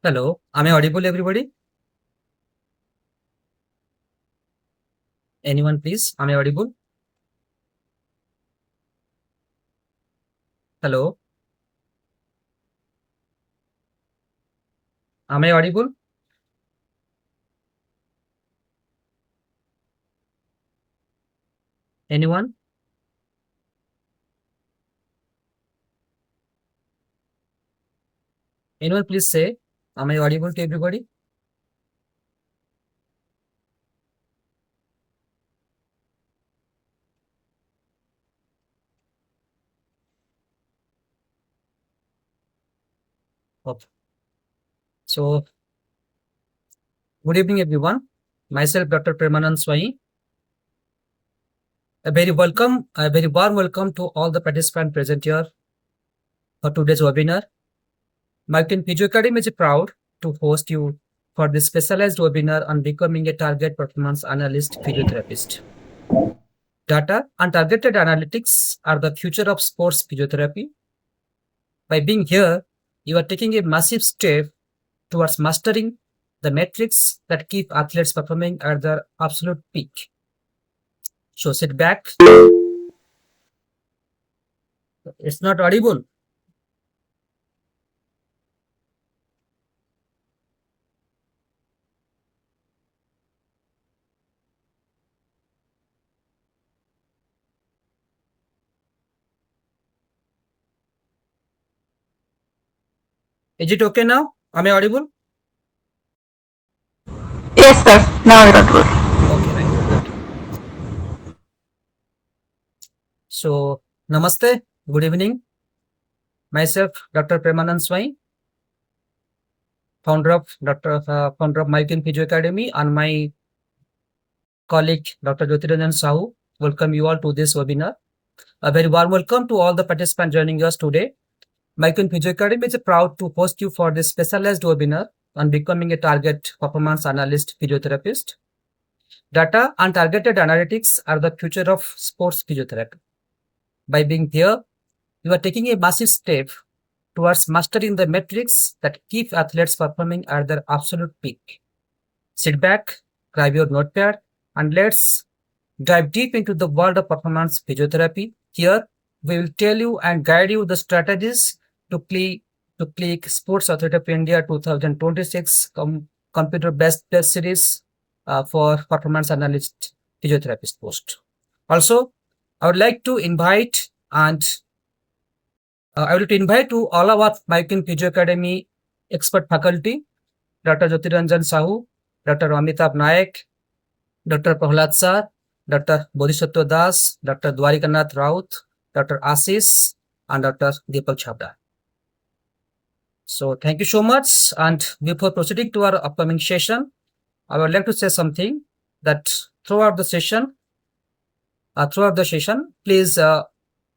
Hello, am I audible, everybody? Anyone, please? Am I audible? Hello, am I audible? Anyone? Anyone, please say, am I audible to everybody? Okay. So, good evening, everyone. Myself, Dr. Premanand Swai. A very warm welcome to all the participants present here for today's webinar. Martin Physio Academy is proud to host you for this specialized webinar on becoming a target performance analyst physiotherapist. Data and targeted analytics are the future of sports physiotherapy. By being here, you are taking a massive step towards mastering the metrics that keep athletes performing at their absolute peak. So sit back. It's not audible. Is it okay now? Am I audible? Yes, sir. Now you're audible. Okay, right. Good. So, namaste. Good evening. Myself, Dr. Premanand Swai, founder of Mykin Physio Academy, and my colleague, Dr. Jyotiranjan Sahu, welcome you all to this webinar. A very warm welcome to all the participants joining us today. Mykin Physio Academy is proud to host you for this specialized webinar on becoming a target performance analyst physiotherapist. Data and targeted analytics are the future of sports physiotherapy. By being here, you are taking a massive step towards mastering the metrics that keep athletes performing at their absolute peak. Sit back, grab your notepad, and let's dive deep into the world of performance physiotherapy. Here, we will tell you and guide you the strategies to click Sports Authority of India 2026 computer-based test series for performance analyst physiotherapist post. Also, I would like to invite and I would like to invite to all our Mykin Physio Academy expert faculty, Dr. Jyotiranjan Sahu, Dr. Amitabh Nayak, Dr. Prahlad Sir, Dr. Bodhisattva Das, Dr. Dwarikanath Raut, Dr. Ashish, and Dr. Deepak Chhabra. So thank you so much. And before proceeding to our upcoming session, I would like to say something that throughout the session, please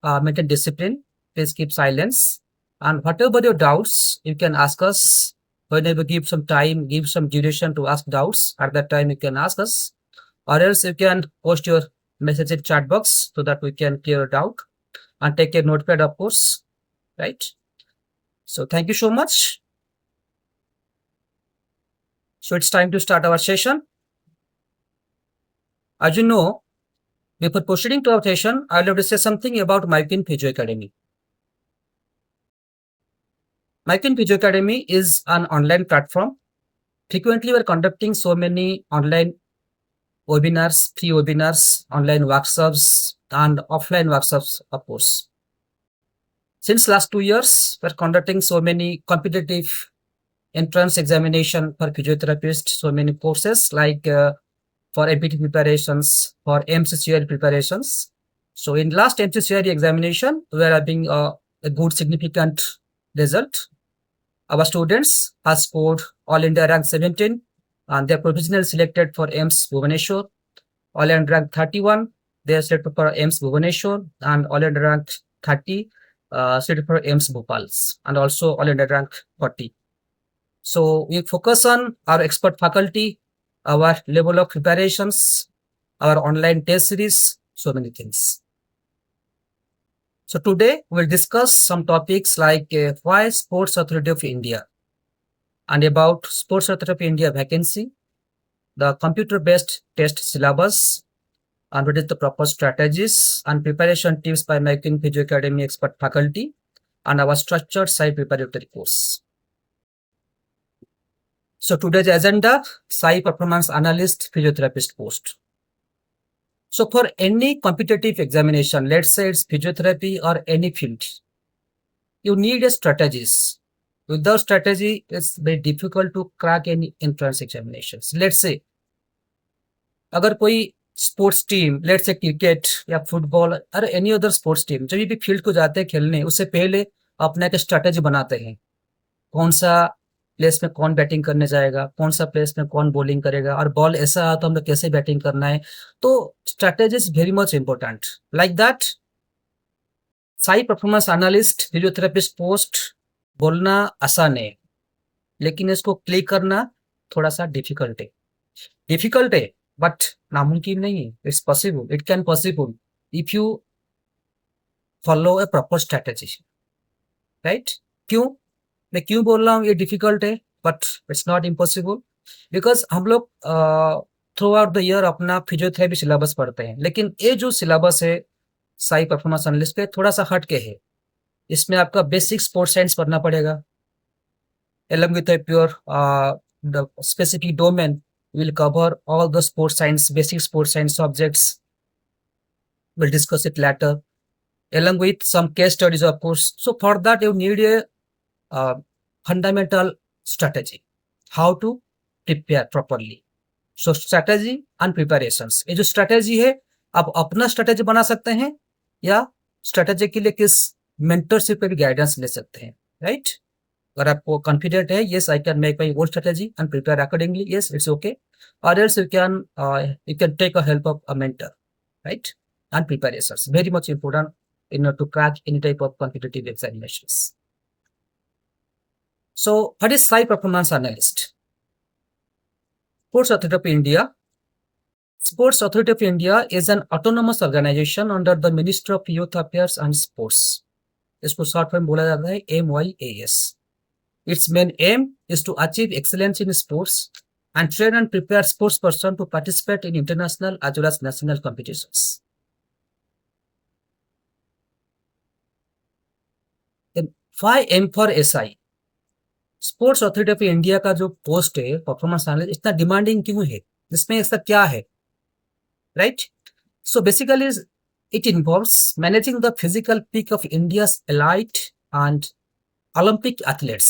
maintain discipline. Please keep silence. And whatever your doubts, you can ask us. Whenever give some time, give some duration to ask doubts. At that time, you can ask us, or else you can post your message in chat box so that we can clear it out and take a notepad, of course, right? So thank you so much. So it's time to start our session. As you know, before proceeding to our session, I'd like to say something about Mykin Physio Academy. Mykin Physio Academy is an online platform. Frequently, we're conducting so many online webinars, free webinars, online workshops, and offline workshops, of course. Since last 2 years, we're conducting so many competitive entrance examination for physiotherapists, so many courses like for MPT preparations, for MCCR preparations. So in last MCCR examination, we are having a good significant result. Our students have scored All India rank 17 and they are provisionally selected for AIMS Bhubaneswar. All India rank 31, they are selected for AIMS Bhubaneswar, and All India rank 30 selected for AIMS Bhopals, and also All India rank 40. So we focus on our expert faculty, our level of preparations, our online test series, so many things. So today we'll discuss some topics like why Sports Authority of India. and about Sports Authority of India vacancy, the computer-based test syllabus, and what is the proper strategies and preparation tips by Making Physio Academy expert faculty, and our structured site preparatory course. So today's agenda, Sai Performance Analyst Physiotherapist post. So for any competitive examination, let's say it's physiotherapy or any field, you need a strategies. Without strategy, it's very difficult to crack any entrance examinations. Let's say अगर कोई sports team, let's say cricket या football और any other sports team जब भी field को जाते हैं खेलने, उससे पहले अपना एक स्ट्रैटेजी बनाते हैं। कौन सा प्लेस में कौन बैटिंग करने जाएगा, कौन सा प्लेस में कौन बॉलिंग करेगा, और बॉल ऐसा आया तो हमें कैसे बैटिंग करना है। तो strategy is very much important. Like that, Sai performance analyst physiotherapist post बोलना आसान है, लेकिन इसको क्लिक करना थोड़ा सा डिफिकल्ट है, बट नामुमकिन नहीं है। It's possible, it can possible if you follow A proper strategy, right? मैं क्यों बोल रहा हूँ ये डिफिकल्ट है, but it's not impossible, because हम लोग थ्रू आउट द ईयर अपना फिजियोथेरेपी सिलेबस पढ़ते हैं, लेकिन ये जो सिलेबस है साई परफॉर्मेंस एनालिस्ट पे थोड़ा सा हट के है। इसमें आपका बेसिक स्पोर्ट्स साइंस पढ़ना पड़ेगा, along with a pure the specific domain will cover all the sports science, basic sports science subjects. We'll discuss it later, along with some case studies, of course. So for that, you need a fundamental strategy, how to prepare properly. So strategy and preparations. ये जो strategy है, आप अपना strategy बना सकते हैं या strategy के लिए किस mentorship पे भी guidance ले सकते हैं, right? अगर आपको कॉन्फिडेंट है, yes I can make my own strategy and prepare accordingly, yes it's okay, or else you can take a help of a mentor, right? And preparations very much important in order to crack any type of competitive examinations. So what is Sai Performance Analyst? Sports Authority of India. Sports Authority of India is an autonomous organization under the Ministry of Youth Affairs and Sports. इसको short form बोला जाता है MYAS. Its main aim is to achieve excellence in sports and train and prepare sports person to participate in international as well as national competitions. Then why aim for SI? Sports Authority of India का जो post है performance analyst इतना demanding क्यों है, इसमें ऐसा क्या है, right? So basically it involves managing the physical peak of India's elite and Olympic athletes,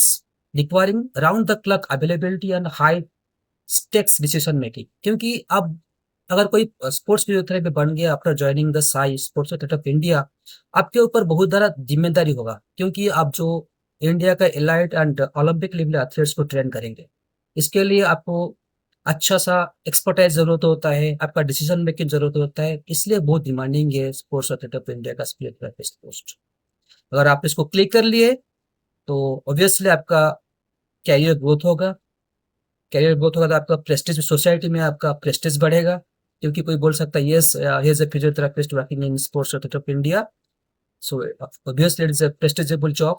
requiring round-the-clock availability and high-stakes decision making. क्योंकि अब अगर कोई स्पोर्ट्स फिजियोथेरेपी बन गया after joining the Sai sports Authority of India, आपके ऊपर बहुत ज़्यादा जिम्मेदारी होगा, क्योंकि आप जो इंडिया का elite and Olympic level athletes को ट्रेन करेंगे। इसके लिए आपको अच्छा सा एक्सपर्टाइज जरूरत होता है, आपका डिसीजन मेकिंग जरूरत होता है, इसलिए बहुत डिमांडिंग है स्पोर्ट्स अथॉरिटी ऑफ इंडिया का फिजियोथेरेपिस्ट पोस्ट। अगर आप इसको क्लिक कर लिए तो ऑब्वियसली आपका कैरियर ग्रोथ होगा, तो आपका प्रेस्टीज सोसाइटी में आपका प्रेस्टीज बढ़ेगा, क्योंकि कोई बोल सकता है yes he is a physiotherapist working in Sports Authority of India, so obviously it is a prestigeable job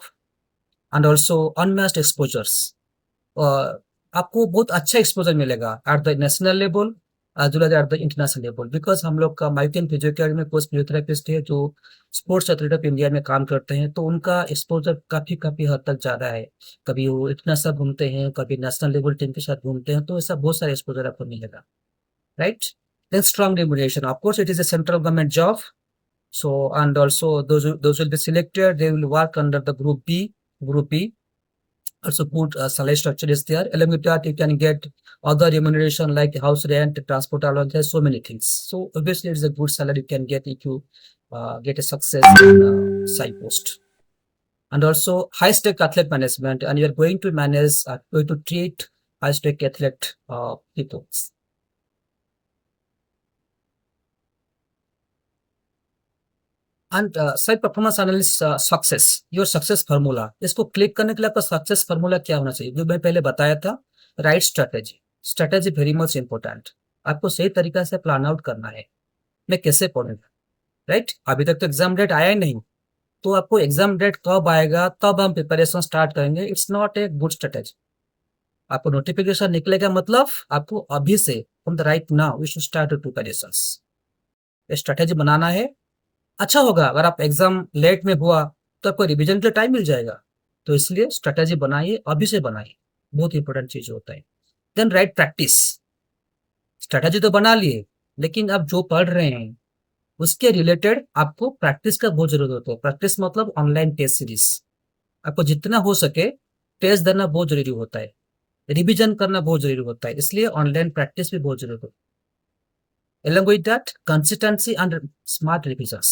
and also unmatched exposures. आपको बहुत अच्छा एक्सपोजर मिलेगा at the national level as well as at the international level, because हम लोग का माइकन physio academy में कुछ physiotherapist है जो स्पोर्ट्स अथॉरिटी ऑफ इंडिया में काम करते हैं, तो उनका एक्सपोजर काफ़ी हद तक ज़्यादा है। कभी वो इंटरनेशनल घूमते हैं, कभी नेशनल लेवल टीम के साथ घूमते हैं, तो ऐसा बहुत सारे एक्सपोजर आपको मिलेगा, right? Then strong remuneration, of course it is a central government job, so and also those will be selected, they will work under the group B. Also good salary structure is there. Along with that, you can get other remuneration like house rent, transport allowance, so many things. So obviously it's a good salary you can get if you get a success in side post. And also high stake athlete management, and you are going to manage, going to treat high stake athlete people. And side performance analyst success, your success formula, इसको click करने के लिए आपका success formula क्या होना चाहिए, जो मैं पहले बताया था, right strategy very much important. आपको सही तरीका से प्लान आउट करना है, मैं कैसे पढ़ूंगा, राइट? अभी तक तो एग्जाम डेट आया ही नहीं, तो आपको एग्जाम डेट कब आएगा तब हम प्रिपरेशन स्टार्ट करेंगे, it's not a good strategy, आपको नोटिफिकेशन निकलेगा, मतलब आपको अभी से from the right now you should start to preparations. Strategy बनाना है। अच्छा होगा अगर आप एग्जाम लेट में हुआ तो आपको रिवीजन के लिए टाइम मिल जाएगा। तो इसलिए स्ट्रेटेजी बनाइए, अभी से बनाइए, बहुत इंपॉर्टेंट चीज होता है। Then right practice. स्ट्रेटेजी तो बना लिए, लेकिन आप जो पढ़ रहे हैं उसके रिलेटेड आपको प्रैक्टिस का बहुत जरूरत होता है। प्रैक्टिस मतलब ऑनलाइन टेस्ट सीरीज। आपको जितना हो सके टेस्ट देना बहुत जरूरी होता है, रिवीजन करना बहुत जरूरी होता है, इसलिए ऑनलाइन प्रैक्टिस भी बहुत जरूरी होता है। along with that consistency and smart revisions।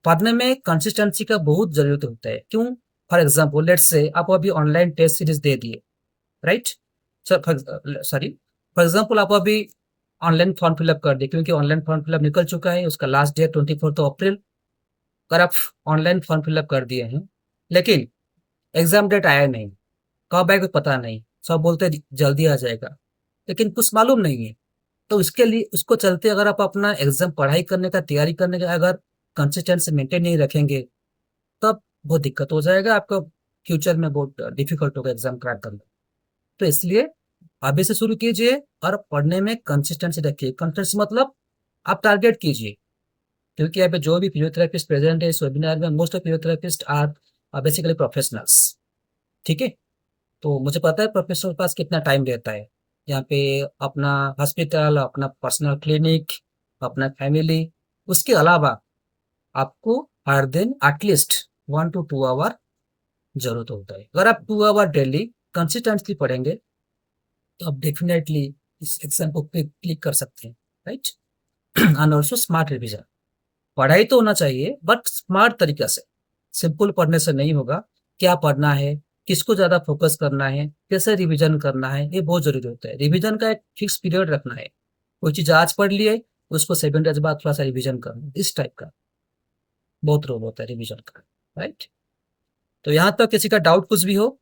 पढ़ने में कंसिस्टेंसी का बहुत जरूरत होता है। क्यों? फॉर एग्जाम्पल लेट्स से आप अभी ऑनलाइन टेस्ट सीरीज दे दिए, राइट? सॉरी, फॉर एग्जाम्पल आप अभी ऑनलाइन फॉर्म फिलअप कर दिए, क्योंकि ऑनलाइन फॉर्म फिलअप निकल चुका है, उसका लास्ट डेट 24 अप्रैल। अगर आप ऑनलाइन फॉर्म फिलअप कर दिए हैं, लेकिन एग्जाम डेट आया नहीं, कब आएगा पता नहीं, सब बोलते हैं जल्दी आ जाएगा, लेकिन कुछ मालूम नहीं है। तो इसके लिए उसको चलते अगर आप अपना एग्जाम पढ़ाई करने का, तैयारी करने का अगर कंसिस्टेंसी मेंटेन नहीं रखेंगे, तब बहुत दिक्कत हो जाएगा आपको, फ्यूचर में बहुत डिफिकल्ट होगा एग्जाम क्रैक करना। तो इसलिए अभी से शुरू कीजिए और पढ़ने में कंसिस्टेंसी रखिए। कंसिस्टेंसी मतलब आप टारगेट कीजिए, क्योंकि यहाँ पे जो भी फिजियोथेरेपिस्ट प्रेजेंट है इस वेबिनार में, most of physiotherapist are basically professionals. ठीक है, तो मुझे पता है प्रोफेशनल के पास कितना टाइम रहता है। यहाँ पे अपना हॉस्पिटल, अपना पर्सनल क्लिनिक, अपना फैमिली, उसके अलावा आपको हर दिन एटलीस्ट 1 to 2 आवर जरूरत होता है। अगर आप 2 आवर डेली कंसिस्टेंटली पढ़ेंगे तो आप डेफिनेटली इस एग्जाम को क्लिक कर सकते हैं, right? And also smart revision. पढ़ाई तो होना चाहिए बट स्मार्ट तरीका से। सिंपल पढ़ने से नहीं होगा। क्या पढ़ना है, किसको ज्यादा फोकस करना है, कैसे रिवीजन करना है, ये बहुत जरूरी होता है। रिवीजन का एक फिक्स पीरियड रखना है। कोई चीज आज पढ़ लिए, उसको 7 डेज बाद थोड़ा सा रिवीजन करना, इस टाइप का बहुत रोल होता है रिवीजन का, राइट? तो यहाँ तक किसी का डाउट कुछ भी हो?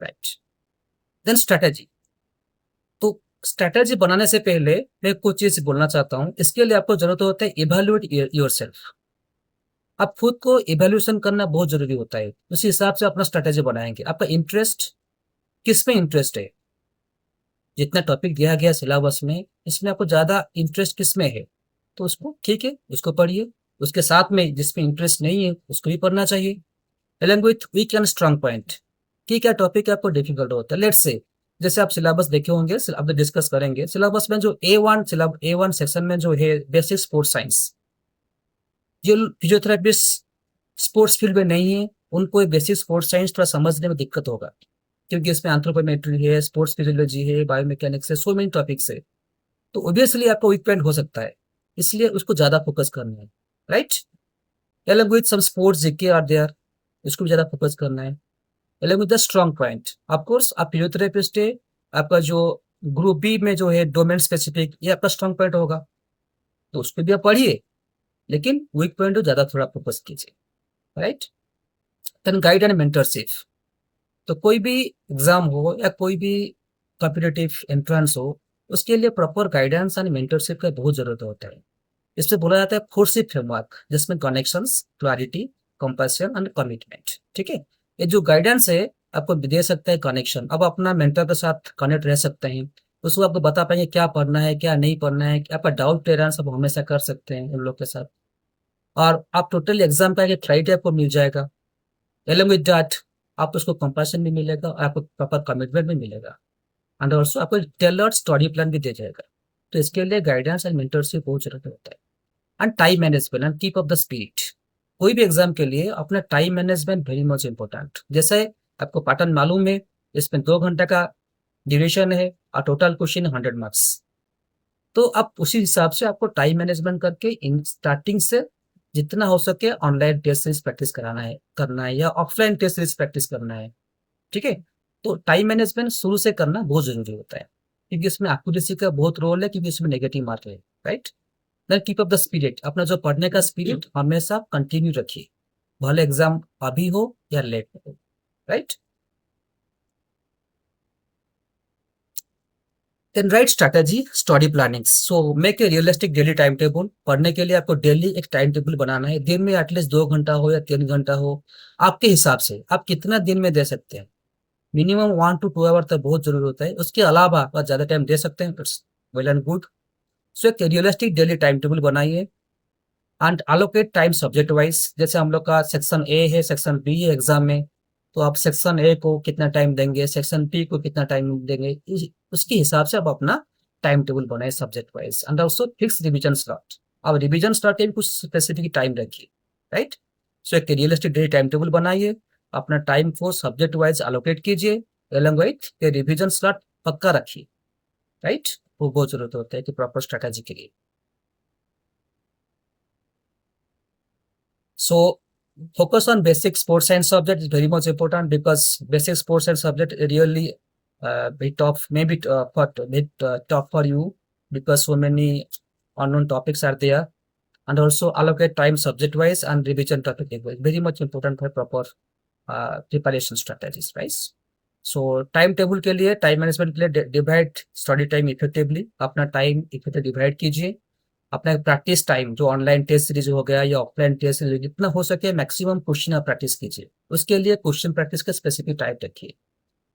राइट। Then strategy. तो स्ट्रेटेजी बनाने से पहले मैं कुछ चीज बोलना चाहता हूँ। इसके लिए आपको जरूरत होता है इवेल्युएट योरसेल्फ। आप खुद को इवेल्यूएशन करना बहुत जरूरी होता है। उसी हिसाब से अपना स्ट्रेटेजी बनाएंगे। आपका इंटरेस्ट किस में इंटरेस्ट है? जितना टॉपिक दिया गया सिलेबस में, इसमें आपको ज्यादा इंटरेस्ट किस में है, तो उसको ठीक है, उसको पढ़िए। उसके साथ में जिसमें इंटरेस्ट नहीं है उसको भी पढ़ना चाहिए। Along with week and strong point. कि क्या टॉपिक आपको डिफिकल्ट होता है। लेट्स से जैसे आप सिलेबस देखे होंगे, अब डिस्कस करेंगे सिलेबस में जो A1 सेक्शन में जो है बेसिक स्पोर्ट्स साइंस। जो फिजियोथेरेपिस्ट स्पोर्ट्स फील्ड में नहीं है उनको बेसिक स्पोर्ट्स साइंस थोड़ा समझने में दिक्कत होगा, क्योंकि इसमें एंथ्रोपोमेट्री है, स्पोर्ट्स फिजियोलॉजी है, बायोमैकेनिक्स है, सो मेनी टॉपिक्स है। तो ऑब्वियसली आपको वीक पॉइंट हो सकता है, इसलिए उसको ज्यादा फोकस करना है, right? Along with some sports GK are there, इसको भी ज्यादा फोकस करना है। Along with the strong point, of course आप फिजियोथेरेपिस्ट है, आपका जो ग्रुप बी में जो है डोमेन स्पेसिफिक, ये आपका स्ट्रॉन्ग पॉइंट होगा, तो उस पर भी आप पढ़िए, लेकिन वीक पॉइंट को ज्यादा थोड़ा फोकस कीजिए, right? Then guide and mentorship. तो कोई भी एग्जाम हो या कोई भी कॉम्पिटिटिव एंट्रेंस हो, उसके लिए प्रॉपर गाइडेंस एंड मेंटरशिप का बहुत जरूरत होता है। इससे बोला जाता है 4C फ्रेमवर्क, जिसमें connections, clarity, compassion and commitment. ठीक है, ये जो गाइडेंस है आपको दे सकता है कनेक्शन। अब अपना मेंटर के साथ कनेक्ट रह सकते हैं, उसको आपको बता पाएंगे क्या पढ़ना है क्या नहीं पढ़ना है, आपका डाउट क्लियरेंस आप हमेशा कर सकते हैं उन लोग के साथ। और आप टोटल एग्जाम का एक क्राइटेरिया आपको मिल जाएगा। along with that आपको उसको कंपैशन भी मिलेगा और आपको प्रॉपर कमिटमेंट भी मिलेगा, एंड ऑल्सो आपको टेलर्ड स्टडी प्लान भी दिया जाएगा। तो इसके लिए गाइडेंस एंड मेंटरशिप बहुत जरूरत होता है। And time management and keep up the spirit. कोई भी एग्जाम के लिए अपना time management very much important. जैसे आपको पैटर्न मालूम है, इसमें 2 घंटे का ड्यूरेशन है और टोटल क्वेश्चन 100 मार्क्स। तो आप उसी हिसाब से आपको टाइम मैनेजमेंट करके इन स्टार्टिंग से जितना हो सके ऑनलाइन टेस्ट सीरीज प्रैक्टिस कराना है, करना है, या ऑफलाइन टेस्ट सीरीज प्रैक्टिस करना है। ठीक है, तो टाइम मैनेजमेंट शुरू से करना बहुत जरूरी होता है, क्योंकि इसमें एक्यूरेसी का बहुत रोल है, क्योंकि इसमें नेगेटिव मार्क है, right? Then keep up the spirit. अपना जो पढ़ने का स्पिरिट हमेशा कंटिन्यू रखिए, भले एग्जाम अभी हो या लेट हो, right? Then right strategy study planning. So make a realistic daily time table. पढ़ने के लिए आपको डेली एक टाइम टेबल बनाना है। दिन में एटलीस्ट 2 घंटा हो या 3 घंटा हो, आपके हिसाब से आप कितना दिन में दे सकते हैं। मिनिमम 1 to 2 आवर तक बहुत जरूरी होता है। उसके अलावा आप ज़्यादा टाइम दे सकते हैं, इट्स वेल एंड गुड। सो एक रियलिस्टिक डेली टाइम टेबल बनाइए and allocate time subject wise. जैसे हम लोग का सेक्शन ए है, सेक्शन बी है एग्जाम में, तो आप सेक्शन ए को कितना टाइम देंगे, सेक्शन बी को कितना टाइम देंगे, उसके हिसाब से आप अपना टाइम टेबल बनाए subject wise. And also fix revision slot. अब रिविजन स्लॉट के भी कुछ स्पेसिफिक टाइम रखिए, राइट। सो एक रियलिस्टिक डेली टाइम टेबल बनाइए, अपना टाइम को सब्जेक्ट वाइज अलोकेट कीजिए, अलॉन्ग विथ ये रिविजन स्लॉट पक्का रखिए, राइट। वो बहुत जरूरत होता है कि प्रॉपर स्ट्रेटेजी के लिए। So focus on basic sports science subject is very much important, because basic sports science subject really bit tough, maybe bit tough for you, because so many unknown topics are there. And also allocate time subject wise and revision topic wise, very much important for proper preparation strategies, right? So time table के लिए, time management के लिए divide study time effectively. अपना time effective divide कीजिए। अपना practice time जो online test series हो गया या ऑफलाइन टेस्ट सीरीज, जितना हो सके मैक्सिमम क्वेश्चन आप प्रैक्टिस कीजिए। उसके लिए क्वेश्चन प्रैक्टिस का स्पेसिफिक टाइप रखिए।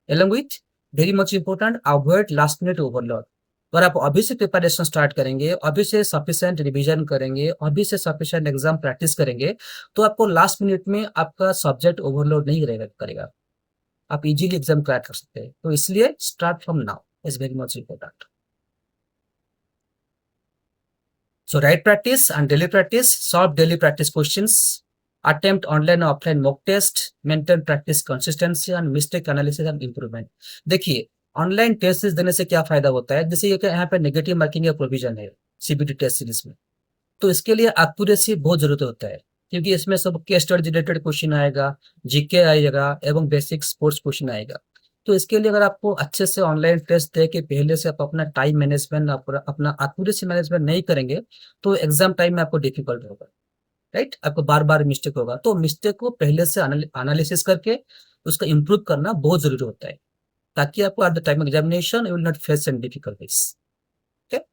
Along with very much important, avoid last minute overload. अगर आप अभी से प्रिपरेशन स्टार्ट करेंगे, अभी से सफिशिएंट रिवीजन करेंगे, अभी से सफिशिएंट एग्जाम प्रैक्टिस करेंगे, तो आपको लास्ट मिनट में आपका सब्जेक्ट ओवरलोड नहीं करेगा। आप इजीली एग्जाम क्रैक कर सकते हैं। तो इसलिए start from now is very much important. So write practice and daily practice, solve daily practice questions, attempt online or offline mock test, maintain practice consistency and mistake analysis and improvement। देखिए online test series देने से क्या फायदा होता है, जैसे ये यहाँ पे नेगेटिव मार्किंग का प्रोविजन है सीबीटी टेस्ट सीरीज में, तो इसके लिए एक्यूरेसी बहुत जरूरत होता है, क्योंकि इसमें सब केस स्टडी रिलेटेड क्वेश्चन आएगा, जीके आएगा एवं बेसिक स्पोर्ट्स क्वेश्चन आएगा। तो इसके लिए अगर आपको अच्छे से ऑनलाइन टेस्ट दे के पहले से आप अपना टाइम मैनेजमेंट, अपना एक्यूरेसी मैनेजमेंट नहीं करेंगे, तो एग्जाम टाइम में आपको डिफिकल्ट होगा, राइट। आपको बार बार मिस्टेक होगा। तो मिस्टेक को पहले से एनालिसिस करके उसका इम्प्रूव करना बहुत जरूरी होता है, ताकि आपको eight the time examination you will not face any difficulties. ठीक है,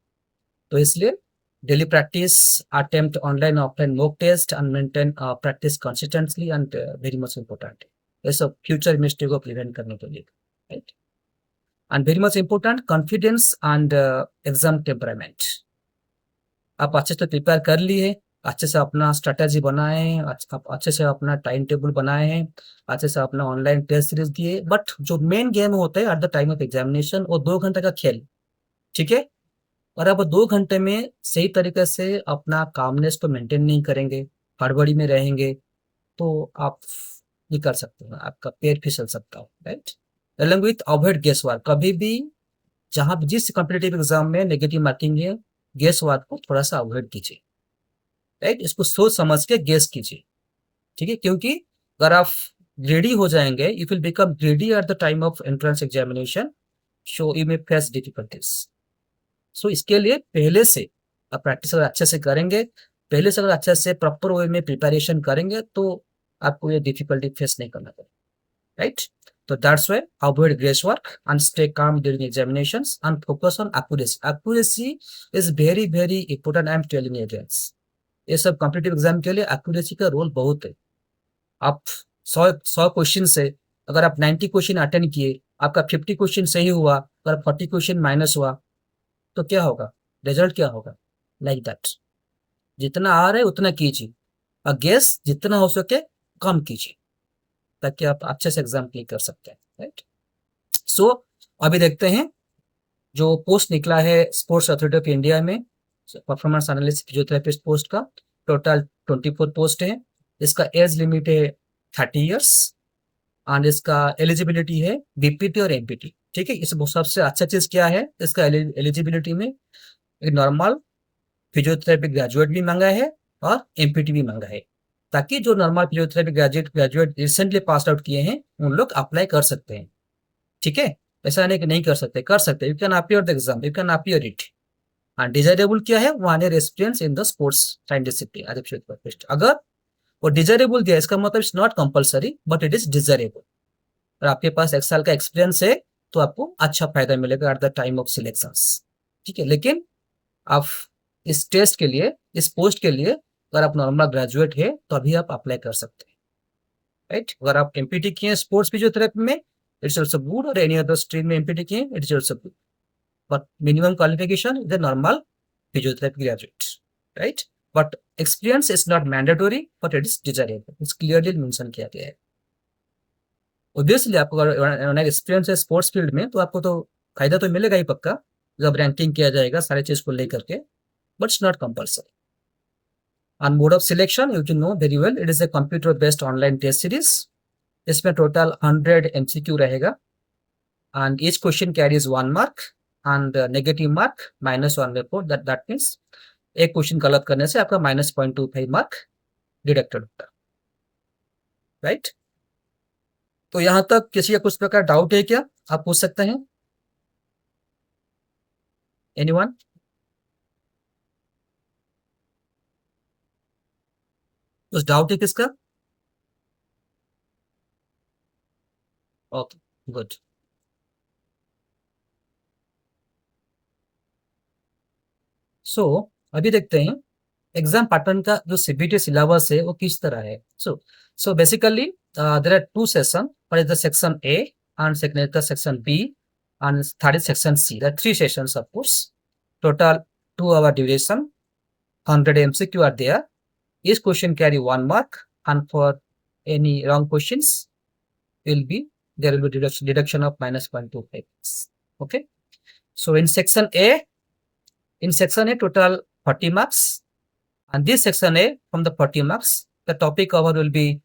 तो इसलिए daily practice, attempt online offline mock test and maintain practice consistently and very much important। ये सब फ्यूचर मिस्टेक को प्रिवेंट करने के लिए, right. And very much important confidence and exam temperament. आप अच्छे से प्रिपेयर कर लिए, अच्छे से अपना स्ट्रेटेजी बनाए, अच्छे से अपना टाइम टेबल बनाए हैं, अच्छे से अपना ऑनलाइन टेस्ट सीरीज दिए, बट जो मेन गेम होता है eight the time of examination वो 2 घंटे का खेल, ठीक है। और आप 2 घंटे में सही तरीके से अपना कामनेस को मेंटेन नहीं करेंगे, हड़बड़ी में रहेंगे, तो आप नहीं कर सकते हैं, आपका पैर फिसल सकता है, right. Along with avoid guess work. कभी भी जहां जिस कॉम्पिटिटिव एग्जाम में नेगेटिव मार्किंग है, गेस वर्क को थोड़ा सा अवॉइड कीजिए, राइट। इसको सोच समझ के गेस कीजिए, ठीक है, क्योंकि अगर आप ग्रेडी हो जाएंगे, you will become greedy at the time of entrance examination, so you may face difficulties. So इसके लिए पहले से आप प्रैक्टिस अगर अच्छे से करेंगे, पहले से अगर अच्छे से प्रॉपर वे में प्रिपरेशन करेंगे, तो आपको ये डिफिकल्टी फेस नहीं करना पड़ेगा, राइट। तो that's why avoid guess work and stay calm during examinations and focus on accuracy. Accuracy is very very important, I am telling you guys. ये सब कॉम्पिटिटिव एग्जाम के लिए एक्यूरेसी का रोल बहुत है। आप 100 क्वेश्चन से अगर आप 90 क्वेश्चन अटेंड किए, आपका 50 क्वेश्चन सही हुआ, अगर 40 क्वेश्चन माइनस हुआ, तो क्या होगा, रिजल्ट क्या होगा, लाइक दैट। जितना आ रहा है उतना कीजिए और गेस जितना हो सके कम कीजिए, ताकि आप अच्छे से एग्जाम क्लियर कर सकते हैं, राइट। सो अभी देखते हैं जो पोस्ट निकला है स्पोर्ट्स अथॉरिटी ऑफ इंडिया में, परफॉर्मेंस एनालिस्ट फिजियोथेरेपिस्ट पोस्ट का टोटल 24 पोस्ट है। इसका एज लिमिट है 30 ईयर्स एंड इसका एलिजिबिलिटी है बीपीटी और एमपीटी, ठीक है। इस सबसे अच्छा चीज क्या है, इसका एलिजिबिलिटी में एक नॉर्मल फिजियोथेरेपी ग्रेजुएट भी मांगा है और एमपीटी भी मांगा है, ताकि जो normal physiotherapy graduate recently pass out किए हैं उन लोग अप्लाई कर सकते हैं, ठीक है। ऐसा नहीं कि नहीं कर सकते, कर सकते। You can appear the exam, you can appear it. And desirable क्या है, 1 year experience in the sports science discipline as a physiotherapist. अगर वो डिजायरेबल दिया, इसका मतलब it's not compulsory but it is desirable. और आपके पास 1 साल का एक्सपीरियंस है, तो आपको अच्छा फायदा मिलेगा at the time of selections, ठीक है। लेकिन आप इस टेस्ट के लिए, इस पोस्ट के लिए अगर आप नॉर्मल ग्रेजुएट है तो अभी आप अप्लाई कर सकते हैं, राइट। अगर आप एमपीटी किए हैं स्पोर्ट्स फिजियोथेरेपी में, इट्स ऑल्सो गुड, और एनी अदर स्ट्रीम में एमपीटी किए it's also good, but minimum qualification is a normal physiotherapy graduate, right? But experience is not mandatory, but it is desirable. It's clearly mention किया गया है। Obviously आपको अगर experience है sports field में तो आपको तो फायदा तो मिलेगा ही पक्का, जब रैंकिंग किया जाएगा सारे चीज को लेकर के, but it's not compulsory. On mode of selection, you can know very well, it is a computer based online test series. इसमें टोटल 100 MCQ रहेगा, and each question carries 1 mark and negative mark -1/4, that means एक question गलत करने से आपका -0.25 mark deducted होता है, right. तो यहां तक किसी का कुछ प्रकार डाउट है क्या, आप पूछ सकते हैं, एनीवन? कुछ डाउट है किसका? Okay, good. सो अभी देखते हैं एग्जाम पैटर्न का जो सीबीटी सिलेबस है वो किस तरह है। So basically there are 2 session, one is the section A and second is the section B and third is section C. There are 3 sessions of course, total 2-hour duration, 100 MCQ are there, each question carry 1 mark and for any wrong questions there will be deduction of -0.25. Okay, so in section A total 40 marks, and this section A, from the 40 marks, the topic covered will be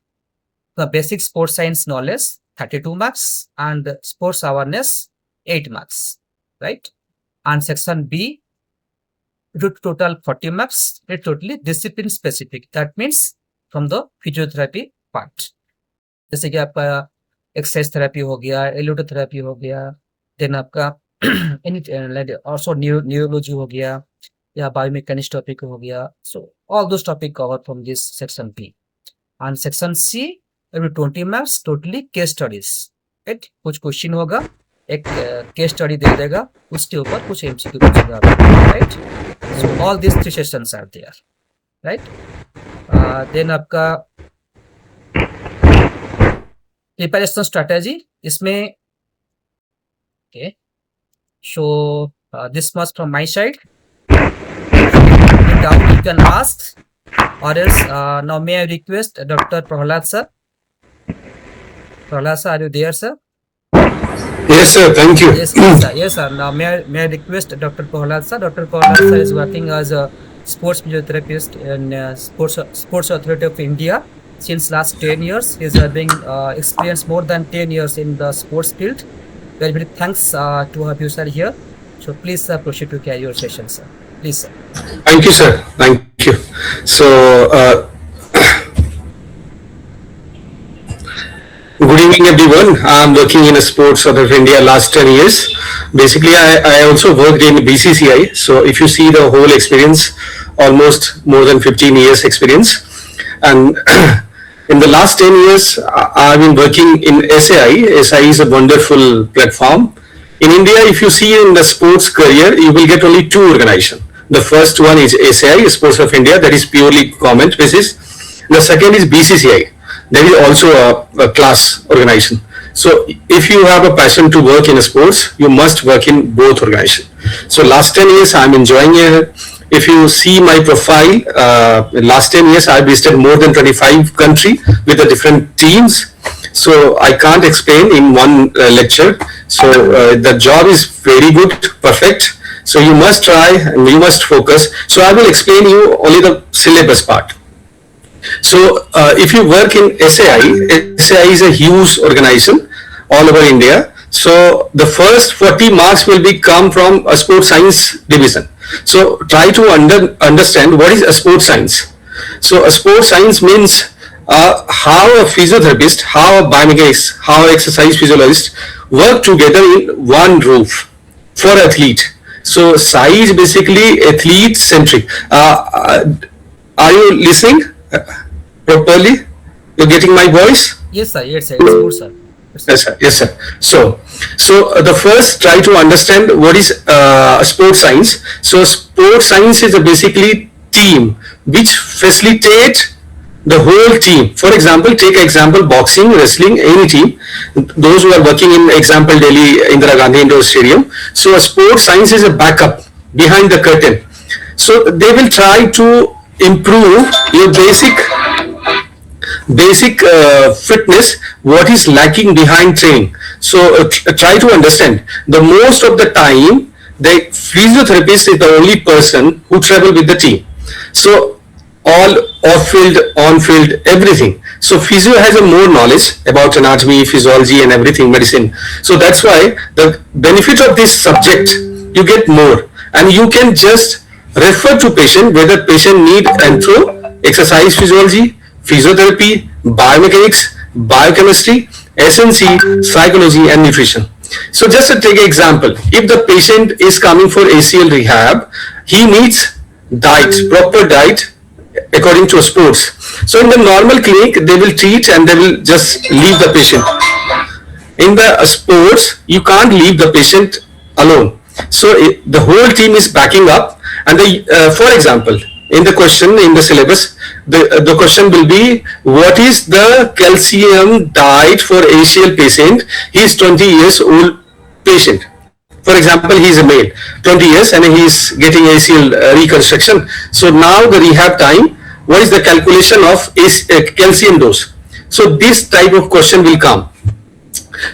the basic sports science knowledge 32 marks and sports awareness 8 marks, right? And section B, total 40 marks, it totally discipline specific, that means from the physiotherapy part, जैसे कि आपका exercise therapy हो गया, एलियोथेरेपी हो गया, then आपका also neurology हो गया या बायोमेकेनिक्स टॉपिक हो गया। So all those topic cover from this section B. And section C every 20 marks, totally case studies, right. कुछ क्वेश्चन होगा, एक केस स्टडी दे देगा, उसके ऊपर कुछ एमसीक्यू पूछेगा, right. So all this 3 sessions are there, right. Then आपका preparation strategy, इसमें okay, so this much from my side. Any doubt you can ask, or else now may I request Dr. Prahlad sir. Prahlad sir, are you there, sir? Yes, sir. Thank you. Yes, sir. Yes, sir. Now may I request Dr. Prahlad sir. Dr. Prahlad sir is working as a sports physiotherapist in Sports Authority of India since last 10 years. He is having experience more than 10 years in the sports field. Very, very thanks to have you, sir, here. So please, sir, proceed to carry your session, sir. Please, sir. Thank you, sir. Thank you. So, good evening, everyone. I'm working in a Sports Authority of India last 10 years. Basically, I also worked in BCCI. So, if you see the whole experience, almost more than 15 years experience. And in the last 10 years, I've been working in SAI. SAI is a wonderful platform. In India, if you see in the sports career, you will get only 2 organizations. The first one is SAI, Sports of India, that is purely comment basis. The second is BCCI, that is also a class organization. So if you have a passion to work in sports, you must work in both organizations. So last 10 years, I'm enjoying it. If you see my profile, last 10 years I visited more than 25 countries with the different teams. So I can't explain in one lecture. So the job is very good, perfect. So you must try and you must focus. So I will explain you only the syllabus part. So if you work in SAI, SAI is a huge organization all over India. So the first 40 marks will be come from a sports science division. So try to understand what is a sports science. So a sports science means how a physiotherapist, how a biomechanics, how exercise physiologist work together in one roof for athlete. So SAI is basically athlete centric. Are you listening properly? You're getting my voice? Yes, sir. Yes, sir. It's good, sir. Yes, sir. Yes, sir. So So the first, try to understand what is sports science. So sports science is a basically team which facilitate the whole team. For example, take example boxing, wrestling, any team. Those who are working in example Delhi Indira Gandhi Indoor Stadium. So a sports science is a backup behind the curtain. So they will try to improve your basic fitness, what is lacking behind training. So try to understand, the most of the time the physiotherapist is the only person who travel with the team. So all off field, on field, everything. So physio has a more knowledge about anatomy, physiology and everything, medicine. So that's why the benefit of this subject you get more, and you can just refer to patient whether patient need anthro, exercise physiology, physiotherapy, biomechanics, biochemistry, SNC, psychology and nutrition. So just to take an example, if the patient is coming for ACL rehab, he needs diet, proper diet according to sports. So in the normal clinic, they will treat and they will just leave the patient. In the sports, you can't leave the patient alone. So the whole team is backing up, and for example, in the question in the syllabus, the question will be, what is the calcium diet for ACL patient? He is 20 years old patient. For example, he is a male, 20 years, and he is getting ACL reconstruction. So now the rehab time, what is the calculation of calcium dose? So this type of question will come.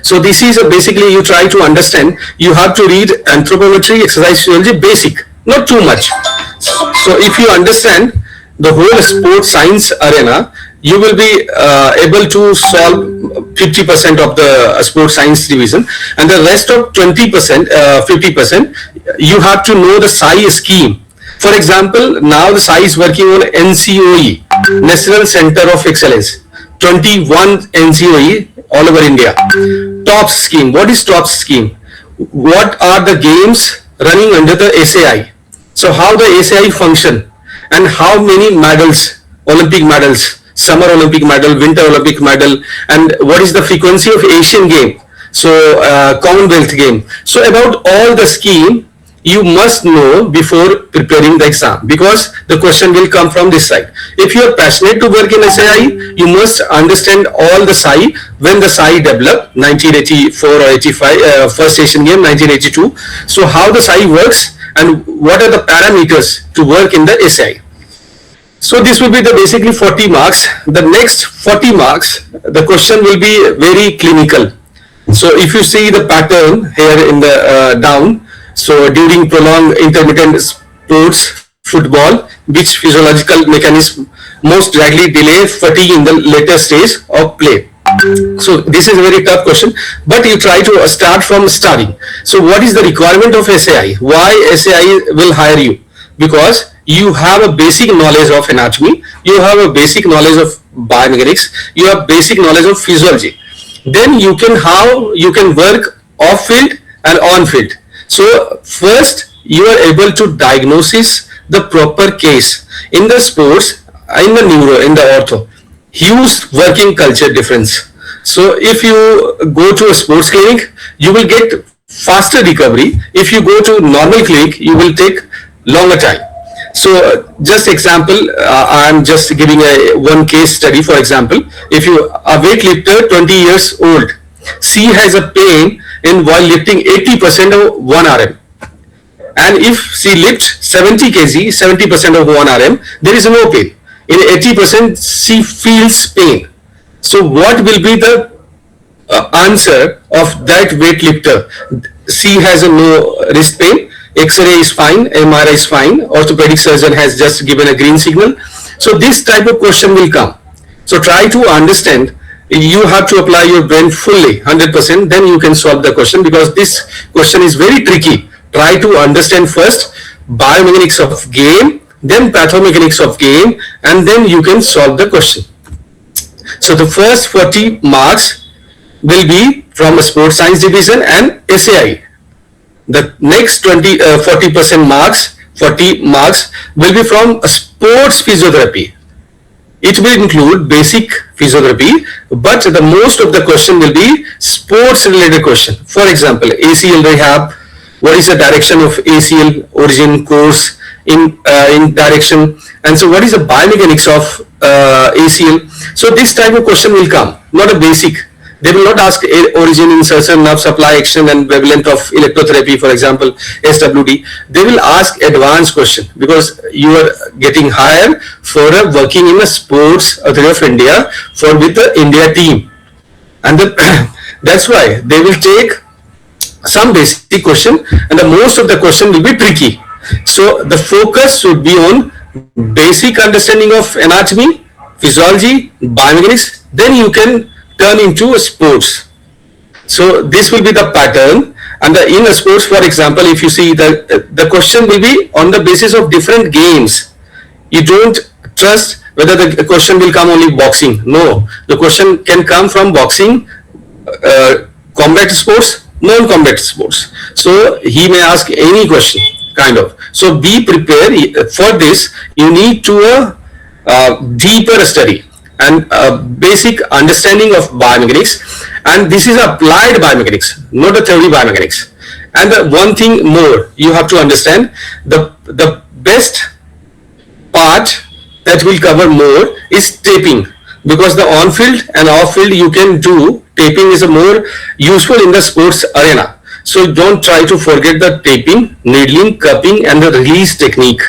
So this is basically, you try to understand, you have to read anthropometry, exercise physiology, basic, not too much. So if you understand the whole sports science arena, you will be able to solve 50% of the sports science division, and the rest of 20%, 50%, you have to know the SCI scheme. For example, now the SCI is working on NCOE, National Center of Excellence, 21 NCOE all over India. TOPS scheme. What is TOPS scheme? What are the games running under the SAI? So how the SAI function, and how many medals, Olympic medals, summer Olympic medal, winter Olympic medal, and what is the frequency of Asian game, so Commonwealth game. So about all the scheme you must know before preparing the exam, because the question will come from this side. If you are passionate to work in SAI, you must understand all the SAI. When the SAI developed 1984 or 85, first Asian game 1982. So how the SAI works and what are the parameters to work in the SAI. So this will be the basically 40 marks. The next 40 marks, the question will be very clinical. So if you see the pattern here in the down, so during prolonged intermittent sports, football, which physiological mechanism most directly delay fatigue in the later stage of play. So this is a very tough question, but you try to start from starting. So what is the requirement of SAI? Why SAI will hire you? Because you have a basic knowledge of anatomy, you have a basic knowledge of biomechanics, you have basic knowledge of physiology. Then you can work off field and on field. So first you are able to diagnose the proper case. In the sports, in the neuro, in the ortho, huge working culture difference. So if you go to a sports clinic, you will get faster recovery. If you go to normal clinic, you will take longer time. So just example, I am just giving one case study. For example, if you a weightlifter 20 years old, she has a pain in while lifting 80% of 1 RM, and if she lifts 70 kg, 70% of 1 RM, there is no pain. In 80% she feels pain. So what will be the answer of that weightlifter? She has a no wrist pain, X-ray is fine, MRI is fine, orthopedic surgeon has just given a green signal. So this type of question will come. So try to understand. You have to apply your brain fully 100%, then you can solve the question, because this question is very tricky. Try to understand first biomechanics of game, then pathomechanics of game, and then you can solve the question. So the first 40 marks will be from a sports science division and SAI. The next 40% marks, 40 marks will be from sports physiotherapy. it will include basic physiotherapy, but the most of the question will be sports related question. For example, ACL rehab, what is the direction of ACL origin course in direction, and so what is the biomechanics of ACL. So this type of question will come, not a basic. They will not ask origin, insertion, nerve supply, action and prevalent of electrotherapy, for example, SWD. They will ask advanced question because you are getting hired for working in a sports authority of India for with the India team, and that's why they will take some basic question, and the most of the question will be tricky. So the focus should be on basic understanding of anatomy, physiology, biomechanics. Then you can turn into a sports. So this will be the pattern. And in a sports, for example, if you see the question will be on the basis of different games. You don't trust whether the question will come only boxing. No, the question can come from boxing, combat sports, non-combat sports. So he may ask any question, kind of. So be prepared for this. You need to deeper study and basic understanding of biomechanics, and this is applied biomechanics, not a theory biomechanics. And one thing more you have to understand, the best part that will cover more is taping, because the on-field and off-field you can do. Taping is a more useful in the sports arena. So don't try to forget the taping, needling, cupping and the release technique.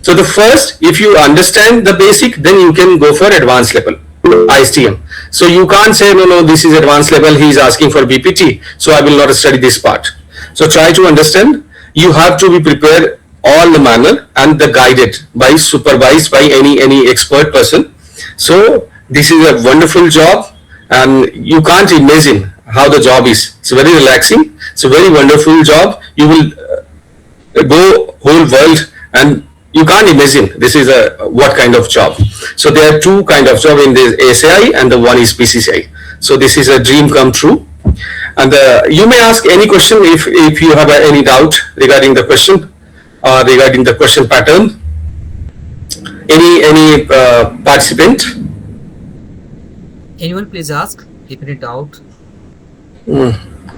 So the first, if you understand the basic, then you can go for advanced level, ISTM. So you can't say, no, this is advanced level, he is asking for BPT, so I will not study this part. So try to understand. You have to be prepared all the manner and the guided by, supervised by any expert person. So this is a wonderful job, and you can't imagine how the job is. It's very relaxing. It's a very wonderful job. You will go whole world, and you can't imagine this is what kind of job. So there are two kind of job in the ASI, and the one is BCCI. So this is a dream come true. And you may ask any question if you have any doubt regarding the question or regarding the question pattern. Any participant? Anyone please ask if any doubt.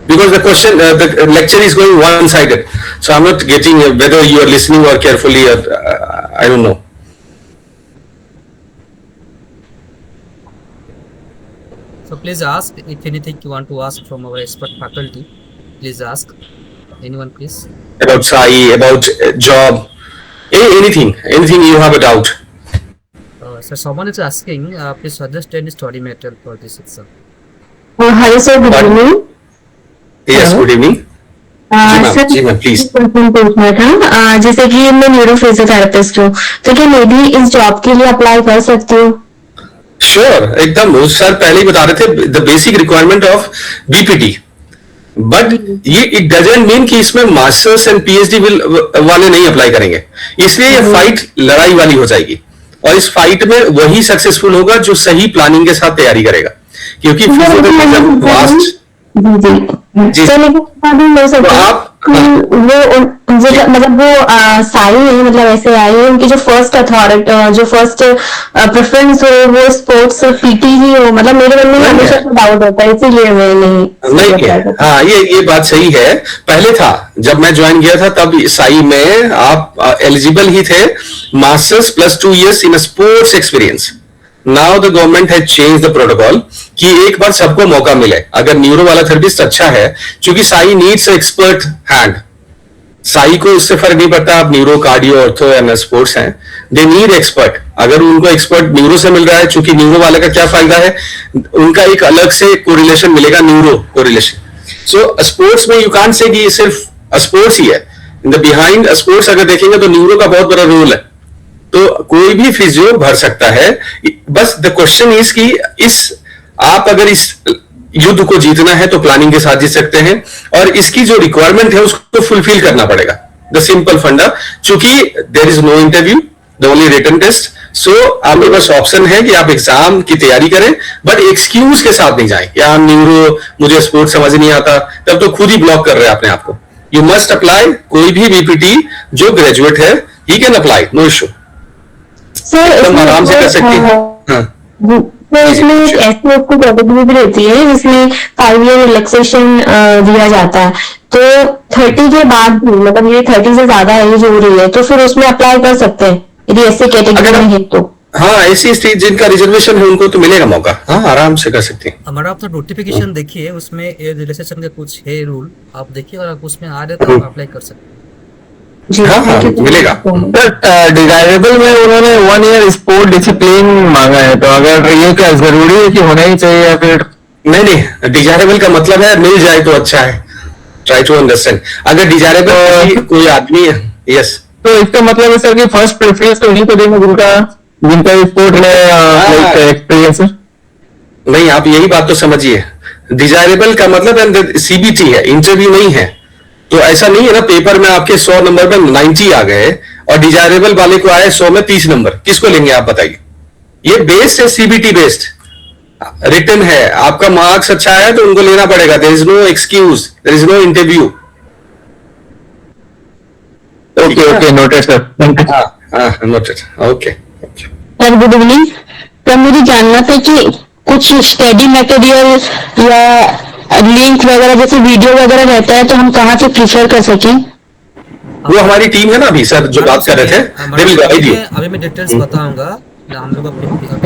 Because the question, the lecture is going one-sided, so I'm not getting whether you are listening or carefully, or I don't know. So please ask if anything you want to ask from our expert faculty. Please ask. Anyone please. About SAI, about job, anything you have a doubt. So someone is asking, please suggest any study material for this exam. Hello sir, good What? evening. Yes, good evening. Sir ji ma'am please. Question पूछना था, जैसे कि मैं neuro physiotherapist हूँ, तो क्या मैं भी इस जॉब के लिए अप्लाई कर सकती हूँ? श्योर, एकदम. वो सर पहले ही बता रहे थे the basic requirement of BPT, but ये इट डजंट मीन कि इसमें मास्टर्स एंड पीएचडी वाले नहीं अप्लाई करेंगे. इसलिए ये फाइट लड़ाई वाली हो जाएगी, और इस फाइट में वही सक्सेसफुल होगा जो सही प्लानिंग के साथ तैयारी करेगा, क्योंकि फिजियोथेरेपी वास्ट. जी सर, लेकिन अभी हो सकता है कि वो मतलब वो साई है, मतलब ऐसे आई है उनकी जो फर्स्ट अथॉरिटी, जो फर्स्ट प्रेफरेंस हो वो स्पोर्ट्स पीटी ही हो. मतलब मेरे मन में हमेशा डाउट होता है, इसीलिए मैं नहीं है. हाँ, ये बात सही है. पहले था, जब मैं ज्वाइन किया था तब साई में आप एलिजिबल ही थे masters +2 years in sports experience. Now the government has change the protocol कि एक बार सबको मौका मिले. अगर न्यूरो वाला थेरेपिस्ट अच्छा है, क्योंकि Sai needs expert hand. Sai को उससे फर्क नहीं पड़ता आप न्यूरो, कार्डियो, ऑर्थो या स्पोर्ट्स हैं. They need expert. अगर उनको एक्सपर्ट न्यूरो से मिल रहा है, चूंकि न्यूरो वाले का क्या फायदा है, उनका एक अलग से कोरिलेशन मिलेगा, न्यूरो कोरिलेशन. सो स्पोर्ट्स में यू कांट से कि सिर्फ स्पोर्ट्स ही है. इन द बिहाइंड स्पोर्ट्स अगर देखेंगे तो न्यूरो का बहुत बड़ा रोल है. तो कोई भी फिजियो भर सकता है. बस द क्वेश्चन इज कि आप अगर इस युद्ध को जीतना है तो प्लानिंग के साथ जीत सकते हैं, और इसकी जो रिक्वायरमेंट है उसको फुलफिल करना पड़ेगा. द सिंपल फंडा, चूंकि there is no interview, the only written test. So आपके पास ऑप्शन है कि आप एग्जाम की तैयारी करें, बट एक्सक्यूज के साथ नहीं जाएं. या न्यूरो, मुझे स्पोर्ट्स समझ नहीं आता, तब तो खुद ही ब्लॉक कर रहे हैं अपने आप को. You must apply. कोई भी बीपीटी जो ग्रेजुएट है, he can apply, no issue. Sir आराम से कर सकते हैं. हाँ तो इसमें एक ऐसी आपको कैटेगरी भी रहती है जिसमें 5 ईयर रिलैक्सेशन दिया जाता है। तो 30 के बाद भी मतलब ये 30 से ज्यादा एज हो रही है तो फिर उसमें अप्लाई कर सकते हैं यदि ऐसे कैटेगरी में है तो। हाँ, ऐसी स्टेट जिनका रिजर्वेशन है उनको तो मिलेगा मौका, हाँ आराम से कर सकते हैं। हमारा आप तो नोटिफिकेशन देखिए, उसमें एज रिलैक्सेशन का कुछ है रूल, आप देखिए और आप उसमें आ रहे तो आप अप्लाई कर सकते हैं। जी हाँ, हाँ, thank you. मिलेगा। डिजायरेबल में उन्होंने 1 ईयर स्पोर्ट डिसिप्लिन मांगा है, तो अगर ये क्या जरूरी है कि होना ही चाहिए या फिर? नहीं नहीं, डिजायरेबल का मतलब है मिल जाए तो अच्छा है। ट्राई टू अंडरस्टैंड, अगर डिजायरेबल कोई आदमी है, यस, तो इसका मतलब है सर कि फर्स्ट प्रेफरेंस तो उन्हीं को देंगे जिनका स्पोर्ट में एक्सपीरियंस है। नहीं आप यही बात तो समझिए, डिजायरेबल का मतलब सीबीटी है, इंटरव्यू नहीं है। तो ऐसा नहीं है ना पेपर में आपके 100 नंबर में 90 आ गए और डिजायरेबल वाले को आए 100 में 30 नंबर, किसको लेंगे आप बताइए? ये बेस्ड है, सीबीटी बेस्ड रिटन है, आपका मार्क्स अच्छा है तो उनको लेना पड़ेगा। There is no excuse, there is no interview. Okay okay, noted sir, thank you. हाँ noted, okay. Sir good evening. तो मुझे जानना था कि कुछ स्टडी मटेरियल या लिंक वगैरह जैसे वीडियो वगैरह रहता है तो हम कहाँ से प्रिफर कर सकें? वो हमारी टीम है ना अभी सर जो बात कर रहे थे, they will guide you। अभी मैं डिटेल्स बताऊंगा, हम लोग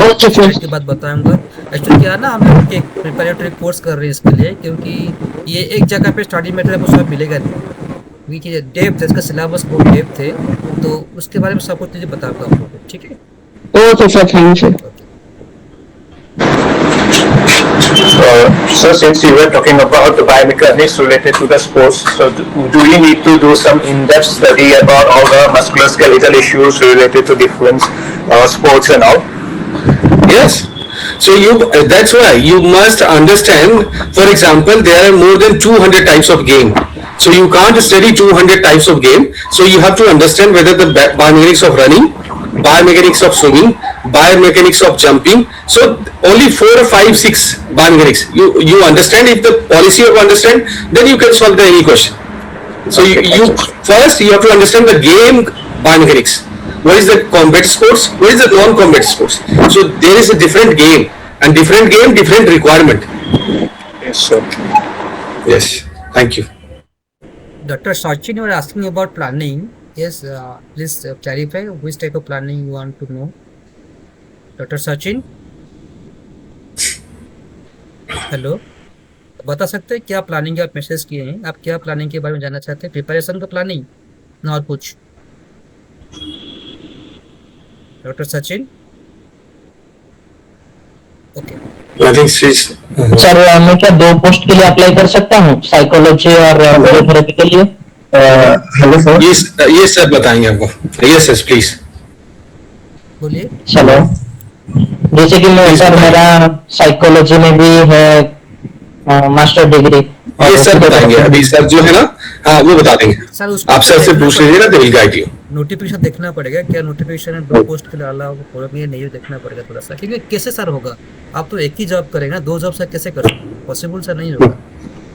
Okay, sir. के बाद बताऊंगा। एक्चुअली क्या है ना, हम लोग एक प्रिपरेटरी कोर्स कर रहे हैं इसके लिए, क्योंकि ये एक जगह पे स्टडी मटेरियल आपको सब मिलेगा नहीं, क्योंकि डेप्थ है इसका, सिलेबस बहुत डेप्थ है, तो उसके बारे में सब कुछ चीज़ें बताऊंगा आप लोगों को, ठीक है? Okay sir, thank you. So since you were talking about the biomechanics related to the sports, so do we need to do some in-depth study about all the musculoskeletal issues related to different sports and all? Yes. So that's why you must understand, for example, there are more than 200 types of game. So you can't study 200 types of game. So you have to understand whether the biomechanics of running, biomechanics of swimming, biomechanics of jumping. So only 4 or 5, 6 biomechanics. You understand. If the policy you understand, then you can solve any question. So you first you have to understand the game biomechanics. What is the combat sports? What is the non-combat sports? So there is a different game, and different game, different requirement. Yes, sir. Yes, thank you. Dr. Sachin, you are asking about planning. Yes, please clarify which type of planning you want to know. Dr. Sachin? Hello, बता सकते हैं क्या planning आप message किए हैं? आप क्या planning के बारे में जानना चाहते हैं? प्रिपरेशन का प्लानिंग ना और कुछ? Doctor Sachin? Okay. I think she's. Sir मैं क्या 2 पोस्ट के लिए अप्लाई कर सकता हूँ, साइकोलॉजी और फिजियोथेरेपी के लिए? Hello sir. ये सर बताएंगे आपको। Yes, yes, please. बोलिए। चलो, जैसे कि मैं सर मेरा साइकोलॉजी में भी है मास्टर डिग्री। ये सर बताएंगे अभी, सर जो है ना, हाँ वो बता देंगे। सर उसको आप सर से पूछ लीजिए ना, they will guide you। Notification देखना पड़ेगा, क्या नोटिफिकेशन है 2 पोस्ट के लिए अलाउ हो रही है नहीं, देखना पड़ेगा थोड़ा सा, क्योंकि कैसे सर होगा? आप तो एक ही जॉब करेंगे ना, 2 जॉब सर कैसे कर सकते? पॉसिबल सर नहीं होगा।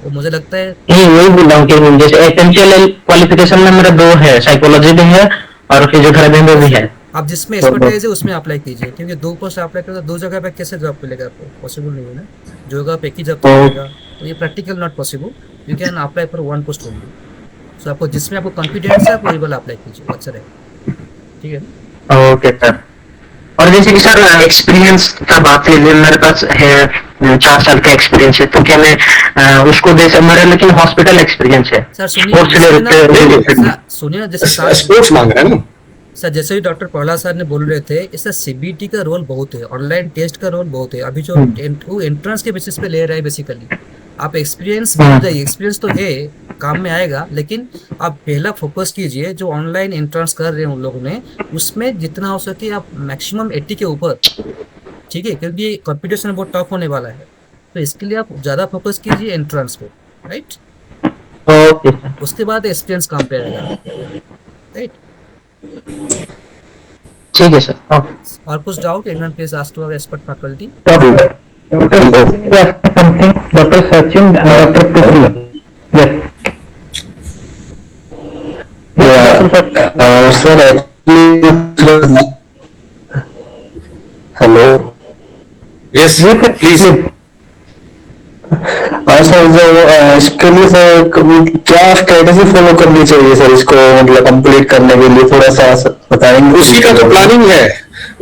वो मुझे लगता है नहीं, वही बोल रहा हूँ कि जैसे एसेंशियल क्वालिफिकेशन में मेरा 2 है, साइकोलॉजी भी है और फिजियोथेरेपी में भी है। आप जिसमें एक्सपर्टाइज है उसमें अप्लाई कीजिए, क्योंकि 2 पोस्ट अप्लाई करें तो 2 जगह पे कैसे जॉब मिलेगा आपको? पॉसिबल नहीं है ना, जो जगह पे एक ही जॉब मिलेगा तो ये practical not possible. You can apply for 1 post only. So आपको जिसमें आपको कॉन्फिडेंस है आप वही वाला अप्लाई कीजिए, अच्छा रहेगा, ठीक है? Okay sir. और जैसे कि सर एक्सपीरियंस का बात है, मेरे पास है 4 साल का एक्सपीरियंस है, तो क्या मैं उसको दे सकता? मेरा लेकिन हॉस्पिटल एक्सपीरियंस है। सर सुनिए ना, जैसे स्पोर्ट्स मांग रहे हैं ना सर, जैसे ही डॉक्टर प्रहलाद सर ने बोल रहे थे, इससे सीबीटी का रोल बहुत है, ऑनलाइन टेस्ट का रोल बहुत है। अभी जो एंट्रेंस के बेसिस पे ले रहा है बेसिकली, आप एक्सपीरियंस एक्सपीरियंस तो है, काम में आएगा, लेकिन आप पहला फोकस कीजिए जो ऑनलाइन एंट्रेंस कर रहे हैं उन लोगों ने, उसमें जितना हो सके आप मैक्सिमम 80 के ऊपर, ठीक है? क्योंकि कंपटीशन बहुत टफ होने वाला है, तो इसके लिए आप ज़्यादा फोकस कीजिए एंट्रेंस पे, राइट? ओके, उसके बाद एक्सपीरियंस काम पे आएगा, राइट? ठीक है सर। और कुछ doubt anyone please ask to our expert faculty. Doctor Sachin, doctor Putri. Sir hello, Yes, please. और सर जो इसके लिए सर क्या स्ट्रेटेजी फॉलो करनी चाहिए सर इसको मतलब कंप्लीट करने के लिए थोड़ा सा बताएंगे? उसी का तो प्लानिंग है,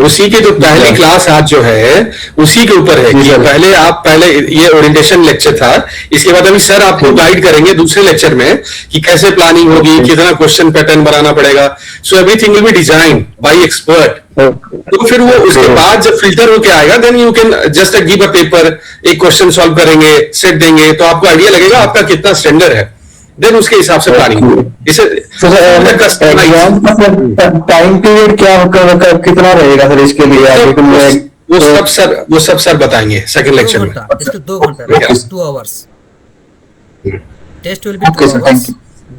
उसी की तो पहली क्लास आज जो है उसी के ऊपर है कि पहले ये ओरिएंटेशन लेक्चर था, इसके बाद अभी सर आपको गाइड करेंगे दूसरे लेक्चर में कि कैसे प्लानिंग होगी, कितना क्वेश्चन पैटर्न बनाना पड़ेगा. So everything will be design by expert. तो फिर वो उसके बाद जब फिल्टर होके आएगा then you can just give a paper, एक क्वेश्चन सॉल्व करेंगे, सेट देंगे, तो आपको आइडिया लगेगा आपका कितना स्टैंडर्ड है. देन उसके हिसाब से प्लानिंग. इसे टाइम पीरियड क्या होगा, कितना रहेगा सर इसके लिए? वो सब सर बताएंगे सेकंड लेक्चर में. इसके 2 घंटा 2 hours test will be 2 hours.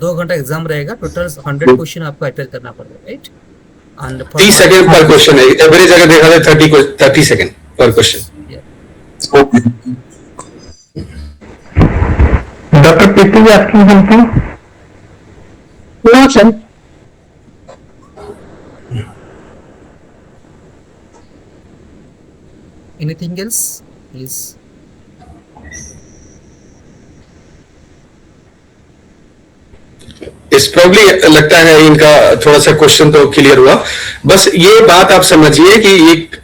2 घंटा एग्जाम रहेगा. टोटल 100 क्वेश्चन आपको अटेंड करना पड़ेगा, राइट? एंड 30 सेकंड पर क्वेश्चन है. एवरेज अगर देखा जाए 30 सेकंड पर question. Dr. Preeti is asking something? No, sir. Anything else please? इस प्रॉब्ली लगता है इनका थोड़ा सा क्वेश्चन तो क्लियर हुआ. बस ये बात आप समझिए कि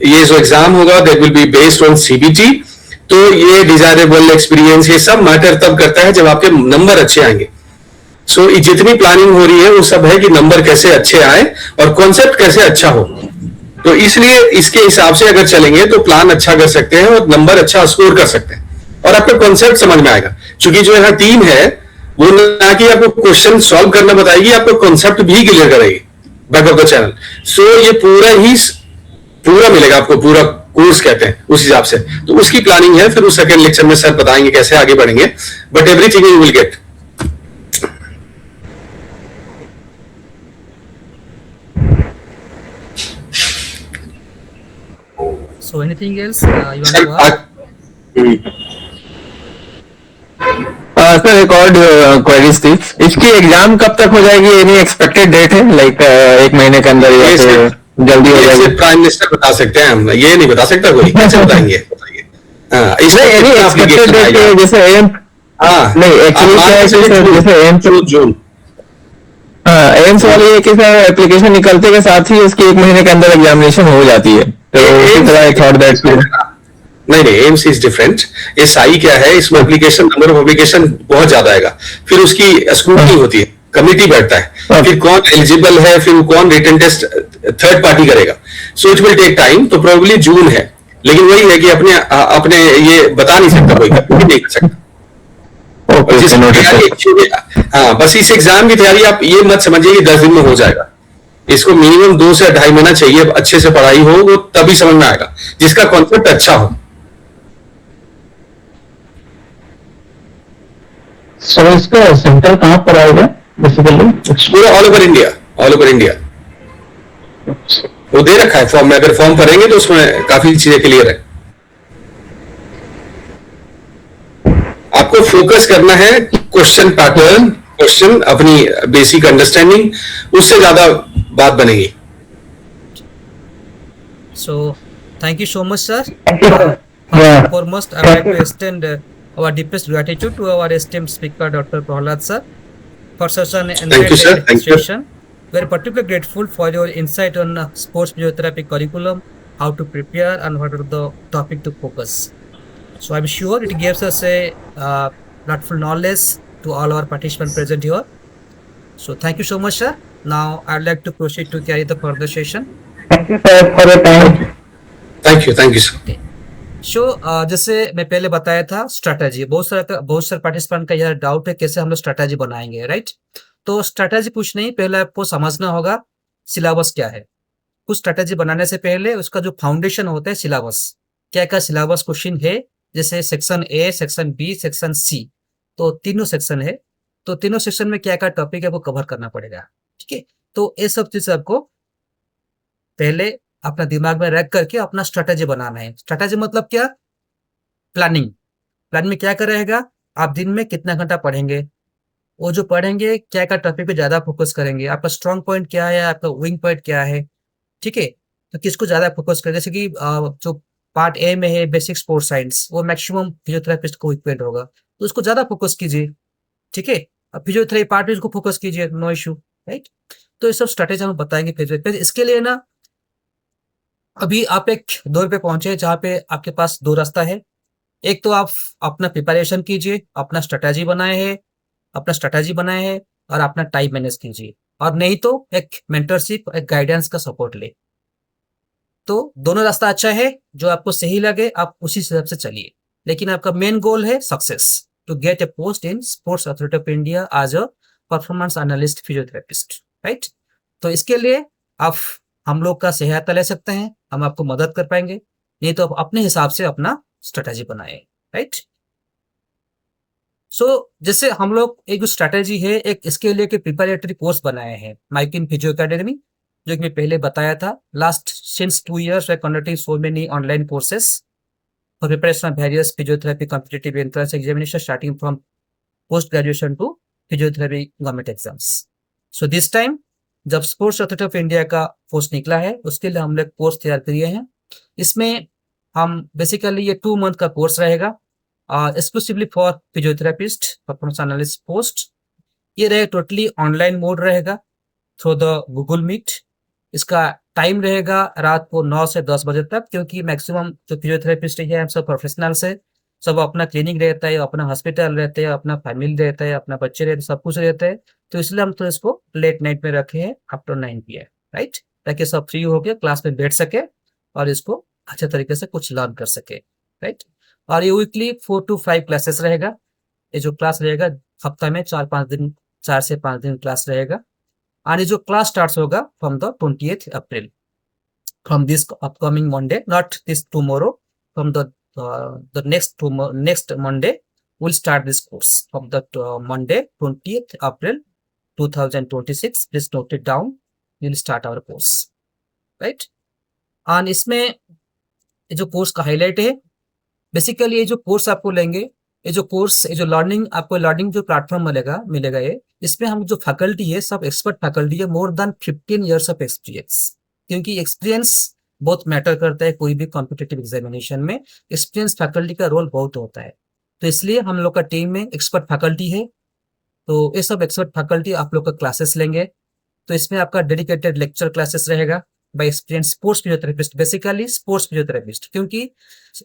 ये जो एग्जाम होगा that will be based on CBT. तो ये डिजायरेबल एक्सपीरियंस ये सब मैटर तब करता है जब आपके नंबर अच्छे आएंगे. सो जितनी प्लानिंग हो रही है वो सब है कि नंबर कैसे अच्छे आए और कॉन्सेप्ट कैसे अच्छा हो. तो इसलिए इसके हिसाब से अगर चलेंगे तो प्लान अच्छा कर सकते हैं और नंबर अच्छा स्कोर कर सकते हैं और आपको कॉन्सेप्ट समझ में आएगा. क्योंकि जो यहाँ टीम है वो ना कि आपको क्वेश्चन सॉल्व करना बताएगी, आपको कॉन्सेप्ट भी क्लियर करेगी बैक ऑफ द चैनल. सो ये पूरा मिलेगा आपको, पूरा कोर्स कहते हैं उस हिसाब से. तो उसकी प्लानिंग है, फिर उस सेकंड लेक्चर में सर बताएंगे कैसे आगे बढ़ेंगे. But everything you will get. So anything else you want to ask? Sir एक और क्वेरीज थी. इसकी एग्जाम कब तक हो जाएगी? एनी एक्सपेक्टेड डेट है लाइक 1 महीने के अंदर या फिर जल्दी हो जाएगी? प्राइम मिनिस्टर बता सकते हैं, हम ये नहीं बता सकता कोई. कैसे बताएंगे? एनी एक्सपेक्टेड डेट जैसे एम नहीं एक्चुअली क्या है सर, जैसे एम्स वाली है कि सर एप्लीकेशन निकलते के साथ ही उसकी 1 महीने के अंदर एग्जामिनेशन हो जाती है. तो इसी तरह आई थॉट दैट नहीं एम्स इज डिफरेंट. एसआई क्या है, इसमें एप्लीकेशन नंबर ऑफ एप्लीकेशन बहुत ज्यादा आएगा. फिर उसकी स्क्रूटनी होती है, कमिटी बैठता है, फिर कौन एलिजिबल है, फिर कौन रिटन टेस्ट थर्ड पार्टी करेगा. So it will take time. तो प्रोबेबली जून है, लेकिन वही है कि अपने ये बता नहीं सकता कोई, नहीं कर सकता. हाँ, बस इस एग्जाम की तैयारी आप ये मत समझिए कि 10 दिन में हो जाएगा. इसको मिनिमम 2 से 2.5 महीना चाहिए. अच्छे से पढ़ाई हो वो तभी समझ में आएगा, जिसका कॉन्सेप्ट अच्छा हो. So इसका सेंटर कहाँ पर आएगा बेसिकली? पूरा ऑल ओवर इंडिया वो दे रखा है फॉर्म में. अगर फॉर्म भरेंगे तो उसमें काफी चीजें क्लियर है. आपको फोकस करना है क्वेश्चन पैटर्न, क्वेश्चन, अपनी बेसिक अंडरस्टैंडिंग, उससे ज्यादा बात बनेगी. So thank you so much, sir. Yeah. Foremost, I would like to extend our deepest gratitude to our esteemed speaker, Dr. Prahlad sir, for such an Thank you, sir. Thank you. session. We are particularly grateful for your insight on sports physiotherapy curriculum, how to prepare, and what are the topic to focus. So I'm sure it gives us a platform knowledge to all our participants present here. So thank you so much, sir. Now I'd like to proceed to carry the further session. Thank you sir for your time. Thank you sir. Show जैसे मैं पहले बताया था strategy, बहुत सारे participant का यह doubt है कैसे हम लोग स्ट्रैटेजी बनाएंगे, राइट? तो स्ट्रैटेजी कुछ नहीं, पहले आपको समझना होगा सिलेबस क्या है. कुछ स्ट्रैटेजी बनाने से पहले उसका जो फाउंडेशन होता है सिलेबस, क्या क्या सिलेबस क्वेश्चन है, जैसे section A, section B, section C, तो तीनों सेक्शन है. तो तीनों सेक्शन में क्या क्या टॉपिक है वो कवर करना पड़ेगा, ठीक है? तो ये सब चीज आपको पहले अपना दिमाग में रख करके अपना स्ट्रैटेजी बनाना है. स्ट्रैटेजी मतलब क्या? प्लानिंग. प्लान में क्या क्या रहेगा, आप दिन में कितना घंटा पढ़ेंगे, वो जो पढ़ेंगे क्या क्या टॉपिक पे ज्यादा फोकस करेंगे, आपका स्ट्रॉन्ग पॉइंट क्या है, आपका वीक पॉइंट क्या है, ठीक है? तो किसको ज्यादा फोकस करें, जैसे कि जो पार्ट ए में है बेसिक स्पोर्ट साइंस, वो मैक्सिमम फिजियोथेरेपिस्ट को इक्विपमेंट होगा, तो उसको ज्यादा फोकस कीजिए, ठीक है। अब फिजियोथेरेपी पार्ट में को फोकस कीजिए, नो इशू, राइट। तो ये सब स्ट्रेटेजी हम बताएंगे फिजियोथेरेपी। इसके लिए ना अभी आप एक दौर पे पहुंचे जहाँ पे आपके पास दो रास्ता है। एक तो आप अपना प्रिपरेशन कीजिए, अपना स्ट्रेटेजी बनाए है और अपना टाइम मैनेज कीजिए, और नहीं तो एक मेंटरशिप, एक गाइडेंस का सपोर्ट ले। तो दोनों रास्ता अच्छा है, जो आपको सही लगे आप उसी हिसाब से चलिए, लेकिन आपका मेन गोल है success, to get a post in Sports Authority of India as a performance analyst physiotherapist, right. तो इसके लिए आप हम लोग का सहायता ले सकते हैं, हम आपको मदद कर पाएंगे, नहीं तो आप अपने हिसाब से अपना स्ट्रेटेजी बनाए, राइट। सो जैसे हम लोग एक जो स्ट्रेटेजी है, एक इसके लिए एक प्रिपरेटरी कोर्स बनाए हैं माइकिन फिजियो अकेडमी, जो कि मैं पहले बताया था। Last since 2 years we conducting so many online courses for preparation of various physiotherapy competitive entrance examination starting from post graduation to physiotherapy government exams. So this time जब Sports Authority of India का post निकला है, उसके लिए हम लोग course तैयार किए हैं। इसमें हम बेसिकली ये 2 month का कोर्स रहेगा, exclusively for physiotherapist performance analyst post. ये रहे टोटली ऑनलाइन मोड रहेगा थ्रू द गूगल मीट। इसका टाइम रहेगा रात को 9 से 10 बजे तक, क्योंकि मैक्सिमम जो फिजियोथेरेपिस्ट है हम सब प्रोफेशनल्स है, सब अपना क्लिनिक रहता है, अपना हॉस्पिटल रहते हैं, अपना फैमिली रहता है, अपना बच्चे रहते हैं, सब कुछ रहता है। तो इसलिए हम तो इसको लेट नाइट में रखे हैं आफ्टर 9 PM, राइट, ताकि सब फ्री होकर क्लास में बैठ सके और इसको अच्छे तरीके से कुछ लर्न कर सके, राइट। और ये वीकली 4 to 5 क्लासेस रहेगा। ये जो क्लास रहेगा हफ्ता में 4 से 5 दिन क्लास रहेगा। और ये जो क्लास स्टार्ट होगा from the 28th April, from this upcoming Monday, not this tomorrow, from the next Monday we'll start this course from the Monday 20th April 2026. Please note it down. We'll start our course, right? और इसमें ये जो course का highlight है, basically ये जो course आपको लेंगे, ये जो लर्निंग आपको लर्निंग जो प्लेटफॉर्म मिलेगा ये, इसमें हम जो फैकल्टी है सब एक्सपर्ट फैकल्टी है, more than 15 years of experience, क्योंकि एक्सपीरियंस बहुत मैटर करता है कोई भी कॉम्पिटिटिव एग्जामिनेशन में। एक्सपीरियंस फैकल्टी का रोल बहुत होता है, तो इसलिए हम लोग का टीम में एक्सपर्ट फैकल्टी है। तो ये सब एक्सपर्ट फैकल्टी आप लोग का क्लासेस लेंगे। तो इसमें आपका डेडिकेटेड लेक्चर क्लासेस रहेगा bye experience sports physiotherapist, basically sports physiotherapist, क्योंकि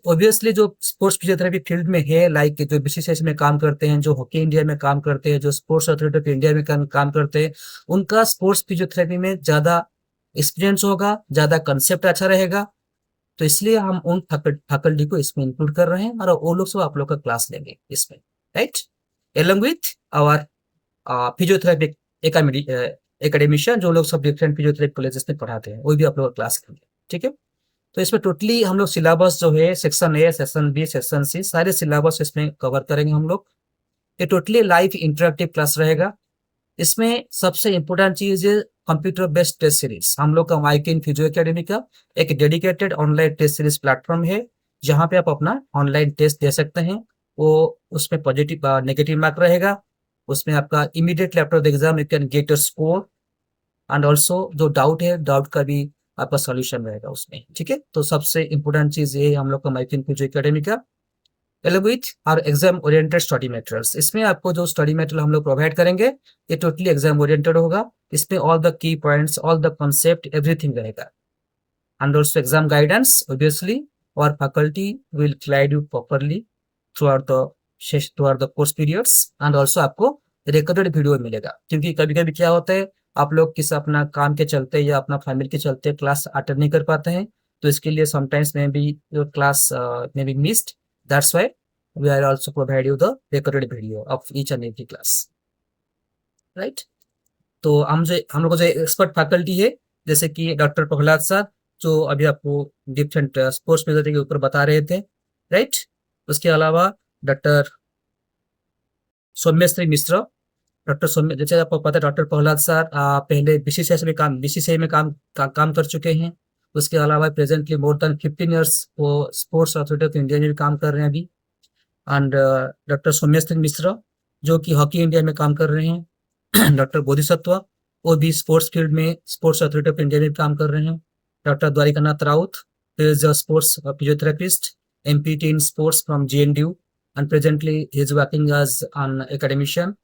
ऑब्वियसली जो स्पोर्ट्स फिजियोथेरेपी फील्ड में है, लाइक जो बीसीसीआई में काम करते हैं, जो हॉकी इंडिया में काम करते हैं, जो स्पोर्ट्स अथॉरिटी ऑफ इंडिया में काम करते हैं, उनका स्पोर्ट्स फिजियोथेरेपी में ज्यादा एक्सपीरियंस होगा, ज्यादा कंसेप्ट अच्छा रहेगा। तो इसलिए हम उन फैकल्टी को इसमें इंक्लूड कर रहे हैं, और वो लोग सब आप लोग का क्लास लेंगे इसमें, right, along with our physiotherapy academician, जो लोग सब डिफरेंट फिजियोथेरेपी कॉलेजेस में पढ़ाते हैं, वो भी आप लोग का क्लास लेंगे, ठीक है। तो इसमें टोटली हम लोग सिलेबस जो है section A, section B, section C, सारे सिलेबस इसमें कवर करेंगे हम लोग। ये टोटली लाइव इंटरेक्टिव क्लास रहेगा। इसमें सबसे इंपॉर्टेंट चीज है कंप्यूटर बेस्ड टेस्ट सीरीज। हम लोग का माइकिन फिजियो अकेडमी का एक dedicated online test series platform है, जहां पे आप अपना ऑनलाइन टेस्ट दे सकते हैं। वो उसमें पॉजिटिव नेगेटिव मार्क रहेगा, उसमें आपका immediately after the exam you can get a score, and also जो डाउट है, डाउट का भी आपका सॉल्यूशन रहेगा उसमें, ठीक है। तो सबसे इंपॉर्टेंट चीज ये है हम लोग का माइकिन फिजियो अकेडमी का, along with our exam oriented study materials. इसमें आपको जो स्टडी मटेरियल हम लोग प्रोवाइड करेंगे ये टोटली एग्जाम ओरिएंटेड होगा। इसमें all the key points, all the concept, everything रहेगा। And also exam guidance, obviously और faculty will guide you properly through the course periods. And also आपको रिकॉर्डेड वीडियो मिलेगा, क्योंकि कभी कभी क्या होता है आप लोग किसी अपना काम के चलते या अपना फैमिली के चलते क्लास अटेंड नहीं कर पाते हैं, तो इसके लिए sometimes may be your class may be missed. That's why we are also provide you the recorded video of each and every class, right? तो हम लोग जो एक्सपर्ट फैकल्टी है, जैसे कि डॉक्टर प्रहलाद सर, जो अभी आपको डिफरेंट स्पोर्ट्स फिजियोथेरेपी के ऊपर बता रहे थे, राइट। उसके अलावा डॉक्टर सौम्यश्री मिश्रा, जैसे आपको पता है डॉक्टर प्रहलाद सर पहले बीसीसीआई में काम कर चुके हैं। उसके अलावा प्रेजेंटली मोर देन 15 years वो स्पोर्ट्स अथॉरिटी ऑफ इंडिया में भी काम कर रहे हैं अभी। एंड डॉक्टर सौम्यश्री मिश्रा जो कि हॉकी इंडिया में काम कर रहे हैं। डॉक्टर बोधिसत्व वो भी स्पोर्ट्स फील्ड में स्पोर्ट्स अथॉरिटी ऑफ इंडिया में काम कर रहे हैं। Doctor Dwarikanath Raut He is a sports physiotherapist, MPT in sports from GNDU, and presently he is working as an academician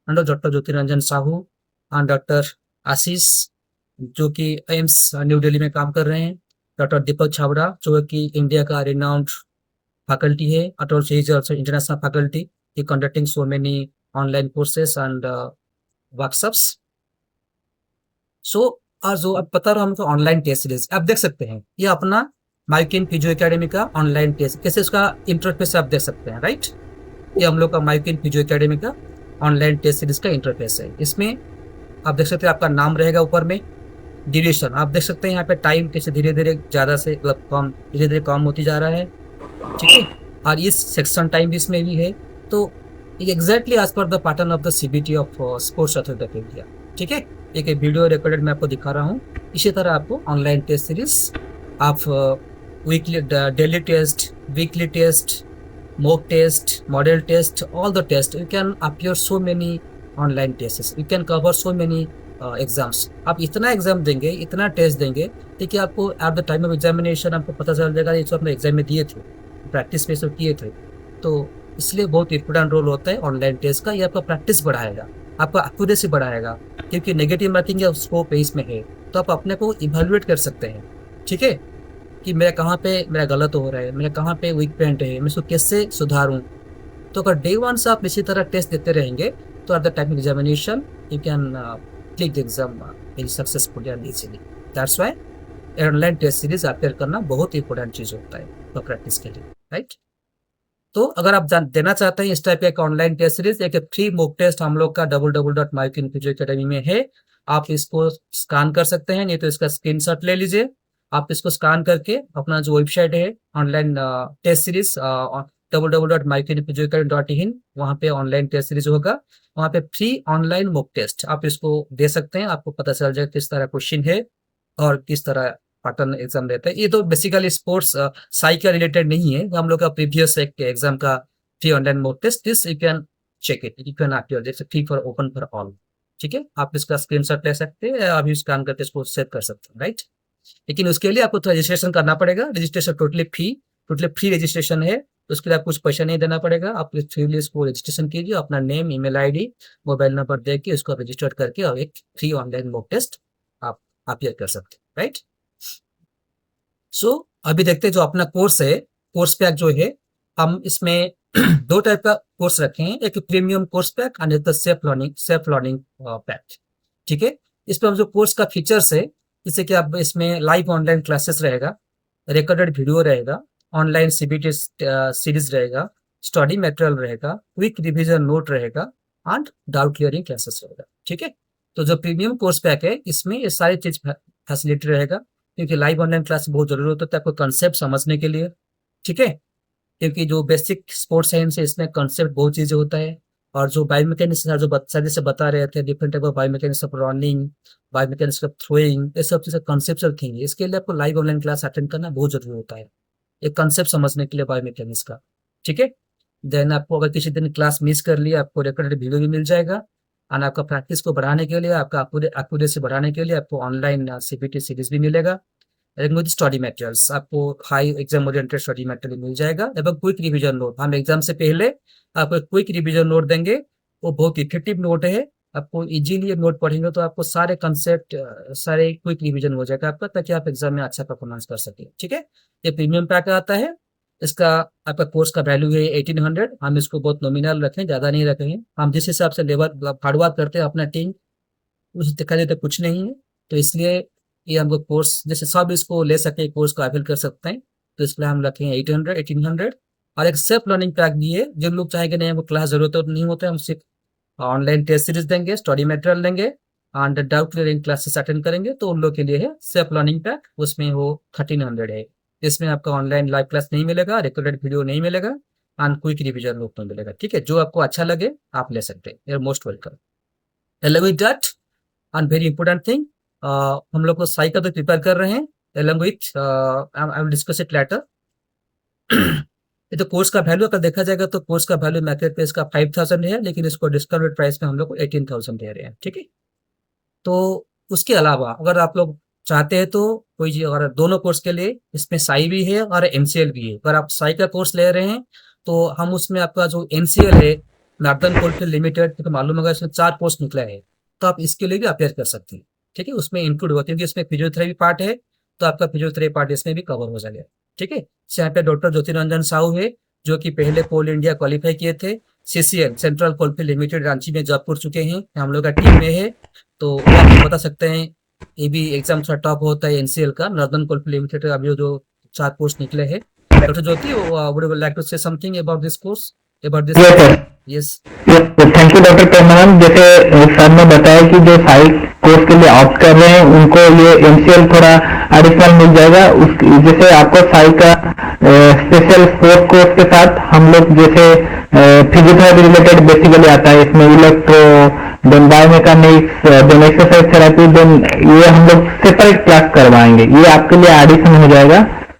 under Dr. Jyotiranjan Sahu and Dr. आशीष जो कि AIIMS new Delhi में काम कर रहे हैं, डॉक्टर दीपक छाबड़ा जो कि इंडिया का रिनाउंड faculty है, and also he is also international faculty. He conducting so many online courses and workshops. So आज जो अब बता रहा हूँ हमको ऑनलाइन टेस्ट सीरीज आप देख सकते हैं, ये अपना माइकिन फिजियो एकेडमी का ऑनलाइन टेस्ट कैसे उसका इंटरफेस आप देख सकते हैं, राइट। ये हम लोग का माइकिन फिजियो एकेडमी का ऑनलाइन टेस्ट सीरीज का इंटरफेस है। इसमें आप देख सकते हैं आपका नाम रहेगा ऊपर में, ड्यूरेशन आप देख सकते हैं यहाँ पे टाइम कैसे धीरे धीरे ज़्यादा से मतलब कम धीरे धीरे कम होती जा रहा है, ठीक है। और इस सेक्शन टाइम भी इसमें भी है, तो exactly as per the pattern of the CBT of Sports Authority of India, ठीक है। एक वीडियो रिकॉर्डेड मैं आपको दिखा रहा हूँ। इसी तरह आपको ऑनलाइन टेस्ट सीरीज आप weekly daily test, weekly test, mock test, model test, all the test you can appear so many online tests, you can cover so many exams। आप इतना एग्जाम देंगे, इतना टेस्ट देंगे कि आपको eight the time of examination आपको पता चल जाएगा ये जो अपने एग्जाम में दिए थे, प्रैक्टिस पे सब किए थे। तो इसलिए बहुत इंपॉर्टेंट रोल होता है ऑनलाइन टेस्ट का। ये आपका प्रैक्टिस बढ़ाएगा, आपका एक्यूरेसी बढ़ाएगा, क्योंकि नेगेटिव मार्किंग या स्कोप इसमें है, तो आप अपने को इवेल्युएट कर सकते हैं, ठीक है, कि मेरा कहाँ पे मेरा गलत हो रहा है, मेरा कहाँ पे वीक पॉइंट है, मैं इसको कैसे सुधारूं। तो अगर डे वन से आप इसी तरह टेस्ट देते रहेंगे तो at the time of examination you can click the exam very successfully and easily. That's why online test series appear करना बहुत इंपॉर्टेंट चीज़ होता है तो प्रैक्टिस के लिए, राइट। तो अगर आप देना चाहते हैं इस टाइप का ऑनलाइन टेस्ट सीरीज, एक फ्री मॉक टेस्ट हम लोग का www.mykinphysio में है, आप इसको स्कैन कर सकते हैं, नहीं तो इसका स्क्रीनशॉट ले लीजिए। आप इसको स्कैन करके अपना जो वेबसाइट है ऑनलाइन टेस्ट सीरीज www.mykinphysio.in, वहाँ पे ऑनलाइन टेस्ट सीरीज होगा, वहाँ पे फ्री ऑनलाइन मॉक टेस्ट आप इसको दे सकते हैं। आपको पता चल जाएगा किस तरह क्वेश्चन है और किस तरह पैटर्न एग्जाम रहता है। ये तो बेसिकली स्पोर्ट्स साई का रिलेटेड नहीं है, हम लोग का प्रीवियस एक एग्जाम का free online mock test, this you can check it, you can upload, जैसे free for open for all, ठीक है। आप इसका स्क्रीनशॉट ले सकते हैं, अभी स्कैन करके इसको सेव कर सकते हैं, राइट। लेकिन उसके लिए आपको तो रजिस्ट्रेशन करना पड़ेगा। रजिस्ट्रेशन टोटली फ्री रजिस्ट्रेशन है, तो उसके लिए आप कुछ पैसा नहीं देना पड़ेगा। आप फ्रीली इसको रजिस्ट्रेशन कीजिए, अपना name, email ID, mobile number दे के उसको रजिस्टर करके और एक फ्री ऑनलाइन मॉक टेस्ट आप अपीयर कर सकते हैं, राइट। सो अभी देखते हैं जो अपना कोर्स है, कोर्स पैक जो है हम इसमें दो टाइप का कोर्स रखे हैं, एक प्रीमियम कोर्स पैक एंड एक सेल्फ लर्निंग पैक, ठीक है। इस पर जो कोर्स का फीचर्स है, जैसे कि आप इसमें लाइव ऑनलाइन क्लासेस रहेगा, रिकॉर्डेड वीडियो रहेगा, ऑनलाइन सीबीटी सीरीज रहेगा, स्टडी मटेरियल रहेगा, क्विक रिवीजन नोट रहेगा एंड डाउट क्लियरिंग क्लासेस रहेगा, ठीक है। तो जो प्रीमियम कोर्स पैक है इसमें ये सारी चीज फैसिलिटी रहेगा, क्योंकि लाइव ऑनलाइन क्लास बहुत जरूरी होता है आपको कंसेप्ट समझने के लिए, ठीक है। क्योंकि जो बेसिक स्पोर्ट्स साइंस है इसमें कंसेप्ट बहुत चीजें होता है, और जो बायोमैकेनिक्स जो बच्चा से बता रहे थे, different type of biomechanics of running, biomechanics of throwing, ये सब चीजें कंसेप्चुअल थिंग है। इसके लिए आपको लाइव ऑनलाइन क्लास अटेंड करना बहुत जरूरी होता है, एक कंसेप्ट समझने के लिए बायोमैकेनिक्स का, ठीक है। देन आपको अगर किसी दिन क्लास मिस कर लिया, आपको रिकॉर्डेड वीडियो भी मिल जाएगा, और आपका प्रैक्टिस को बढ़ाने के लिए, आपका एक्यूरेसी बढ़ाने के लिए आपको ऑनलाइन सीबीटी सीरीज भी मिलेगा। स्टडी मटेरियल्स आपको high exam oriented study material मिल जाएगा, एवं क्विक रिवीजन नोट, हम एग्जाम से पहले आपको क्विक रिवीजन नोट देंगे, वो बहुत इफेक्टिव नोट है। आपको इजीली नोट पढ़ेंगे तो आपको सारे कंसेप्ट सारे क्विक रिवीजन हो जाएगा आपका, ताकि आप एग्जाम में अच्छा परफॉर्मेंस कर सके, ठीक है। ये प्रीमियम पैक आता है, इसका आपका कोर्स का वैल्यू है 1800। हम इसको बहुत नॉमिनल रखें, ज़्यादा नहीं रखेंगे। हम जिस हिसाब से लेबर हार्डवर्क करते हैं अपना टीम, उस देखा जाए तो कुछ नहीं है, तो इसलिए ये हमको कोर्स जैसे सब इसको ले सके, कोर्स को अवेल कर सकते हैं, तो इसलिए हम रखेंगे 1800। और एक सेल्फ लर्निंग पैक भी है, जिन लोग चाहेंगे नहीं हमको क्लास जरूरत नहीं होता है, हम सिर्फ ऑनलाइन टेस्ट सीरीज देंगे, स्टडी मटेरियल देंगे and doubt clearing classes attend करेंगे, तो उन लोग के लिए है सेल्फ लर्निंग पैक, उसमें वो 1300 है। इसमें आपका ऑनलाइन लाइव क्लास नहीं मिलेगा, रिकॉर्डेड वीडियो नहीं मिलेगा एंड क्विक रिवीजन नोट नहीं मिलेगा, ठीक है। जो आपको अच्छा लगे आप ले सकते हैं, you're most welcome. Along with that and very important thing, हम लोग को साई का तो प्रिपेयर कर रहे हैं, along with I will discuss it later. ये तो कोर्स का वैल्यू अगर देखा जाएगा तो कोर्स का वैल्यू मार्केट पे इसका 5000 है, लेकिन इसको डिस्काउंटेड प्राइस में हम लोग को 18000 दे रहे हैं, ठीक है। तो उसके अलावा अगर आप लोग चाहते हैं तो कोई अगर दोनों कोर्स के लिए इसमें साई भी है और एमसीएल भी है। अगर आप साई का कोर्स ले रहे हैं तो हम उसमें आपका जो एमसीएल है नॉर्दर्न कोलफील्ड लिमिटेड, तो मालूम होगा इसमें 4 पोस्ट निकला है, तो आप इसके लिए भी अपेयर कर सकते हैं। ठीक है, उसमें इंक्लूड हुआ क्योंकि इसमें फिजियोथेरेपी पार्ट है, तो आपका फिजियोथेरेपी पार्ट इसमें भी कवर हो जाएगा। ठीक है, यहाँ पे डॉक्टर ज्योतिरंजन साहू है जो कि पहले कोल इंडिया क्वालिफाई किए थे, CCL central coalfield limited Ranchi में जॉब कर चुके हैं, हम लोग का टीम में है, तो वो आपको बता सकते हैं। ये भी एग्जाम थोड़ा टॉप होता है एनसीएल का, नॉर्दर्न कोलफील्ड लिमिटेड का अभी जो 4 पोस्ट निकले हैं। Doctor Jyoti, would you like to say something about this course, about this? Yes, sir. Yes. Thank you doctor Premanand. जैसे सर ने बताया कि जो साई कोर्स के लिए ऑप्ट कर रहे हैं उनको ये एमसीएल थोड़ा एडिशनल मिल जाएगा। उस जैसे आपको साई का स्पेशल स्पोर्ट्स कोर्स के साथ हम लोग जैसे फिजियोथेरेपी रिलेटेड बेसिकली आता है, इसमें electro, then biomechanics, then exercise therapy, then ये हम लोग सेपरेट क्लास करवाएंगे, ये आपके लिए एडिशन हो जाएगा।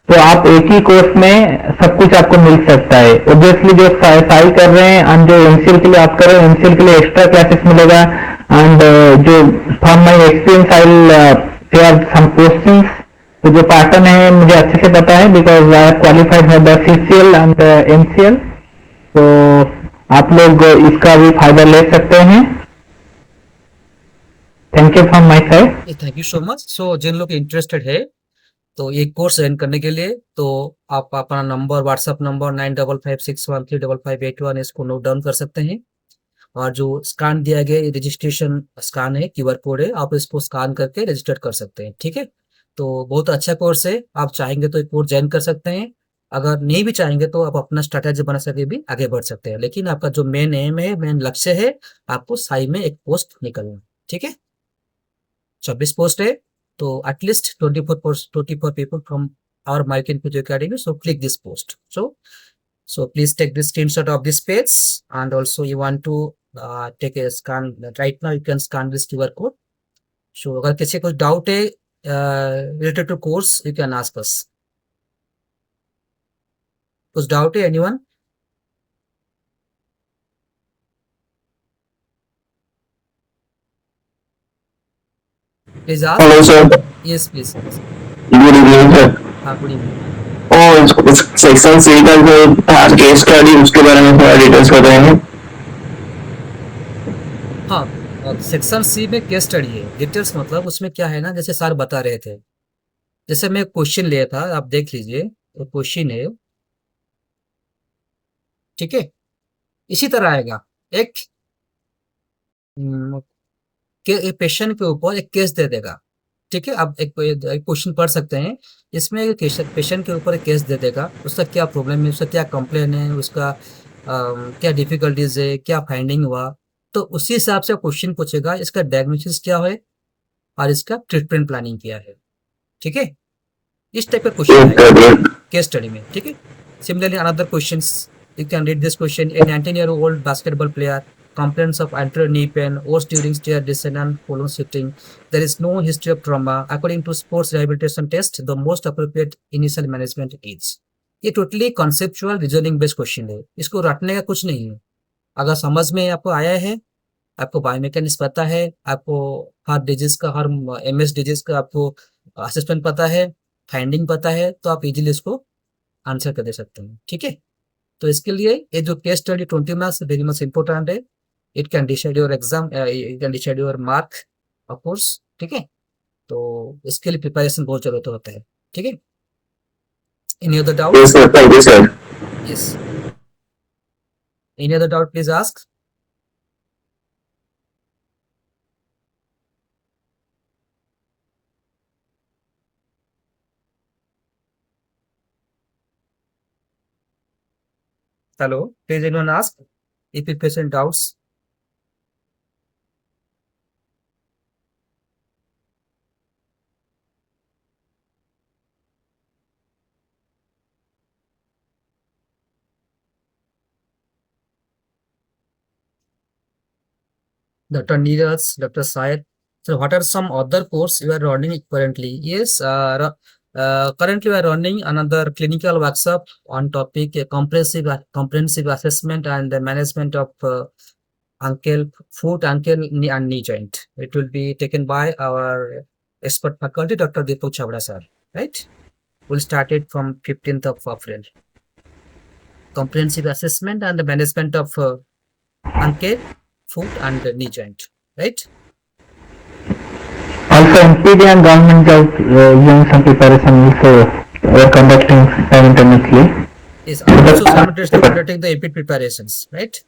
तो आप एक ही कोर्स में सब कुछ आपको मिल सकता है। ऑब्वियसली जो साई कर रहे हैं एंड जो एमसीएल के लिए आप कर रहे हैं, एमसीएल के लिए एक्स्ट्रा क्लासेस मिलेगा। एंड जो from my experience I will share some questions. तो जो पैटर्न है मुझे अच्छे से पता है because I have qualified for the CCL and MCL, तो आप लोग इसका भी फायदा ले सकते हैं। Thank you from my side. Thank you so much. So जिन लोग इंटरेस्टेड है तो ये कोर्स ज्वाइन करने के लिए तो आप अपना नंबर, व्हाट्सएप नंबर 9556135581 इसको नोट डाउन कर सकते हैं, और जो स्कैन दिया गया ये रजिस्ट्रेशन स्कैन है, क्यूआर कोड है, आप इसको स्कैन करके रजिस्टर कर सकते हैं। ठीक है, तो बहुत अच्छा कोर्स है, आप चाहेंगे तो ये कोर्स ज्वाइन कर सकते हैं, अगर नहीं भी चाहेंगे तो आप अपना स्ट्रैटेजी बना सके भी आगे बढ़ सकते हैं, लेकिन आपका जो मेन एम है, मेन लक्ष्य है, आपको साई में एक पोस्ट निकलना। ठीक है, 24 पोस्ट है, तो at least 24 people from our Mykin Physio Academy, so click this post. So please take this screenshot of this page, and also you want to take a scan right now, you can scan this QR code. So अगर किसी को doubt है related to course, you can ask us. कुछ doubt है anyone? Please ask. Hello sir, Yes, please. Good evening sir. हाँ, good evening. और section C का जो था केस स्टडी, उसके बारे में थोड़ा डिटेल्स बताएंगे? हाँ, सेक्शन सी में केस स्टडी है। डिटेल्स मतलब उसमें क्या है ना, जैसे सर बता रहे थे, जैसे मैं क्वेश्चन लिया था, आप देख लीजिए, वो क्वेश्चन है, ठीक है, इसी तरह आएगा। एक पेशेंट के ऊपर एक केस दे देगा। ठीक है, आप एक क्वेश्चन पढ़ सकते हैं, इसमें पेशेंट के ऊपर एक केस दे देगा, उसका क्या प्रॉब्लम है, उसका क्या कंप्लेन है, उसका क्या डिफिकल्टीज है, क्या फाइंडिंग हुआ, तो उसी हिसाब से क्वेश्चन पूछेगा, इसका डायग्नोसिस क्या है और इसका ट्रीटमेंट प्लानिंग क्या है। ठीक है, इस टाइप का क्वेश्चन आएगा केस स्टडी में। ठीक है, similarly another questions, you can read this question. A 19-year-old basketball player complains of anterior knee pain, worse during stair descent and prolonged sitting. There is no history of trauma. According to sports rehabilitation test, the most appropriate initial management is. ये totally conceptual reasoning based question है, इसको रटने का कुछ नहीं है। अगर समझ में आपको आया है, आपको बायोमेकेनिक्स पता है, आपको हर डिजीज का, हर एमएस डिजीज का आपको असेसमेंट पता है, फाइंडिंग पता है, तो आप इजीली इसको आंसर कर दे सकते हैं। ठीक है, तो इसके लिए ये जो case study 20 marks very much important है। It can decide your exam, it can decide your mark of course. ठीक है, तो इसके लिए प्रिपरेशन बहुत जरूरत होता है। ठीक है, any other doubt? Yes sir, thank you sir. Yes, any other doubt please ask. Hello, please anyone ask if you facing doubts. Dr. Neeraj, Dr. Syed. So what are some other course you are running currently? Yes, currently we are running another clinical workshop on topic comprehensive assessment and the management of foot, ankle, knee and knee joint. It will be taken by our expert faculty, Dr. Deepak Chavda sir, right? We'll start it from 15th of April. Comprehensive assessment and the management of ankle, foot and knee joint, right? Also, MPD and government job giving some preparation also are conducting simultaneously. Is also simultaneously conducting the AP preparations, right?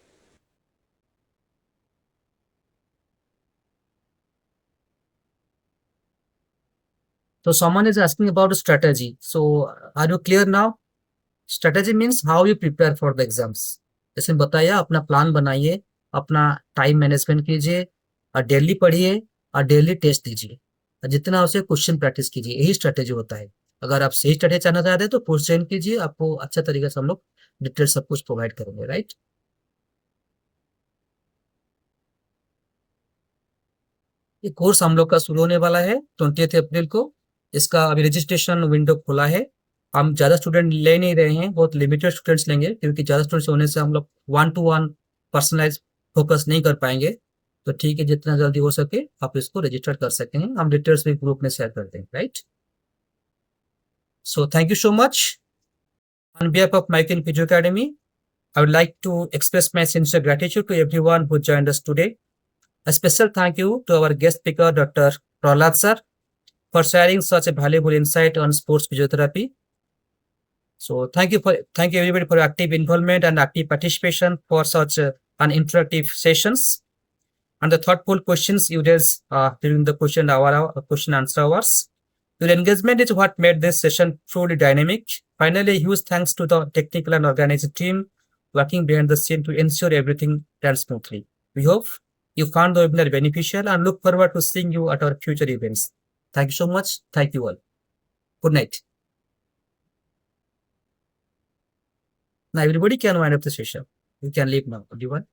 So someone is asking about strategy. So are you clear now? Strategy means how you prepare for the exams. जैसे बताया, अपना plan बनाइए, अपना time management कीजिए, और daily पढ़िए और daily test दीजिए, और जितना उसे क्वेश्चन प्रैक्टिस कीजिए, यही स्ट्रेटेजी होता है। अगर आप सही स्ट्रेटेजी जानना चाहते हैं तो कोर्स ज्वाइन कीजिए, आपको अच्छा तरीके से हम लोग डिटेल सब कुछ प्रोवाइड करेंगे, राइट? ये कोर्स हम लोग का शुरू होने वाला है 20 अप्रैल को। इसका अभी रजिस्ट्रेशन विंडो खुला है। हम ज़्यादा स्टूडेंट ले नहीं रहे हैं, बहुत लिमिटेड स्टूडेंट्स लेंगे, क्योंकि ज़्यादा स्टूडेंट्स होने से हम लोग 1-to-1 पर्सनलाइज फोकस नहीं कर पाएंगे। तो ठीक है, जितना जल्दी हो सके आप इसको रजिस्टर कर सकते हैं, हम डिटेल्स भी ग्रुप में शेयर करते हैं, right? So thank you so much. On behalf of Mykin physio academy, I would like to express my sincere gratitude to everyone who joined us today. A special thank you to our guest speaker, Dr. Prahlad sir, for sharing such a valuable insight on sports physiotherapy. So thank you everybody for your active involvement and active participation for such an interactive sessions and the thoughtful questions you raised during the question answer hours. Your engagement is what made this session truly dynamic. Finally, a huge thanks to the technical and organizing team working behind the scene to ensure everything ran smoothly. We hope you found the webinar beneficial and look forward to seeing you at our future events. Thank you so much. Thank you all. Good night. Now everybody can wind up the session. You can leave now, everyone.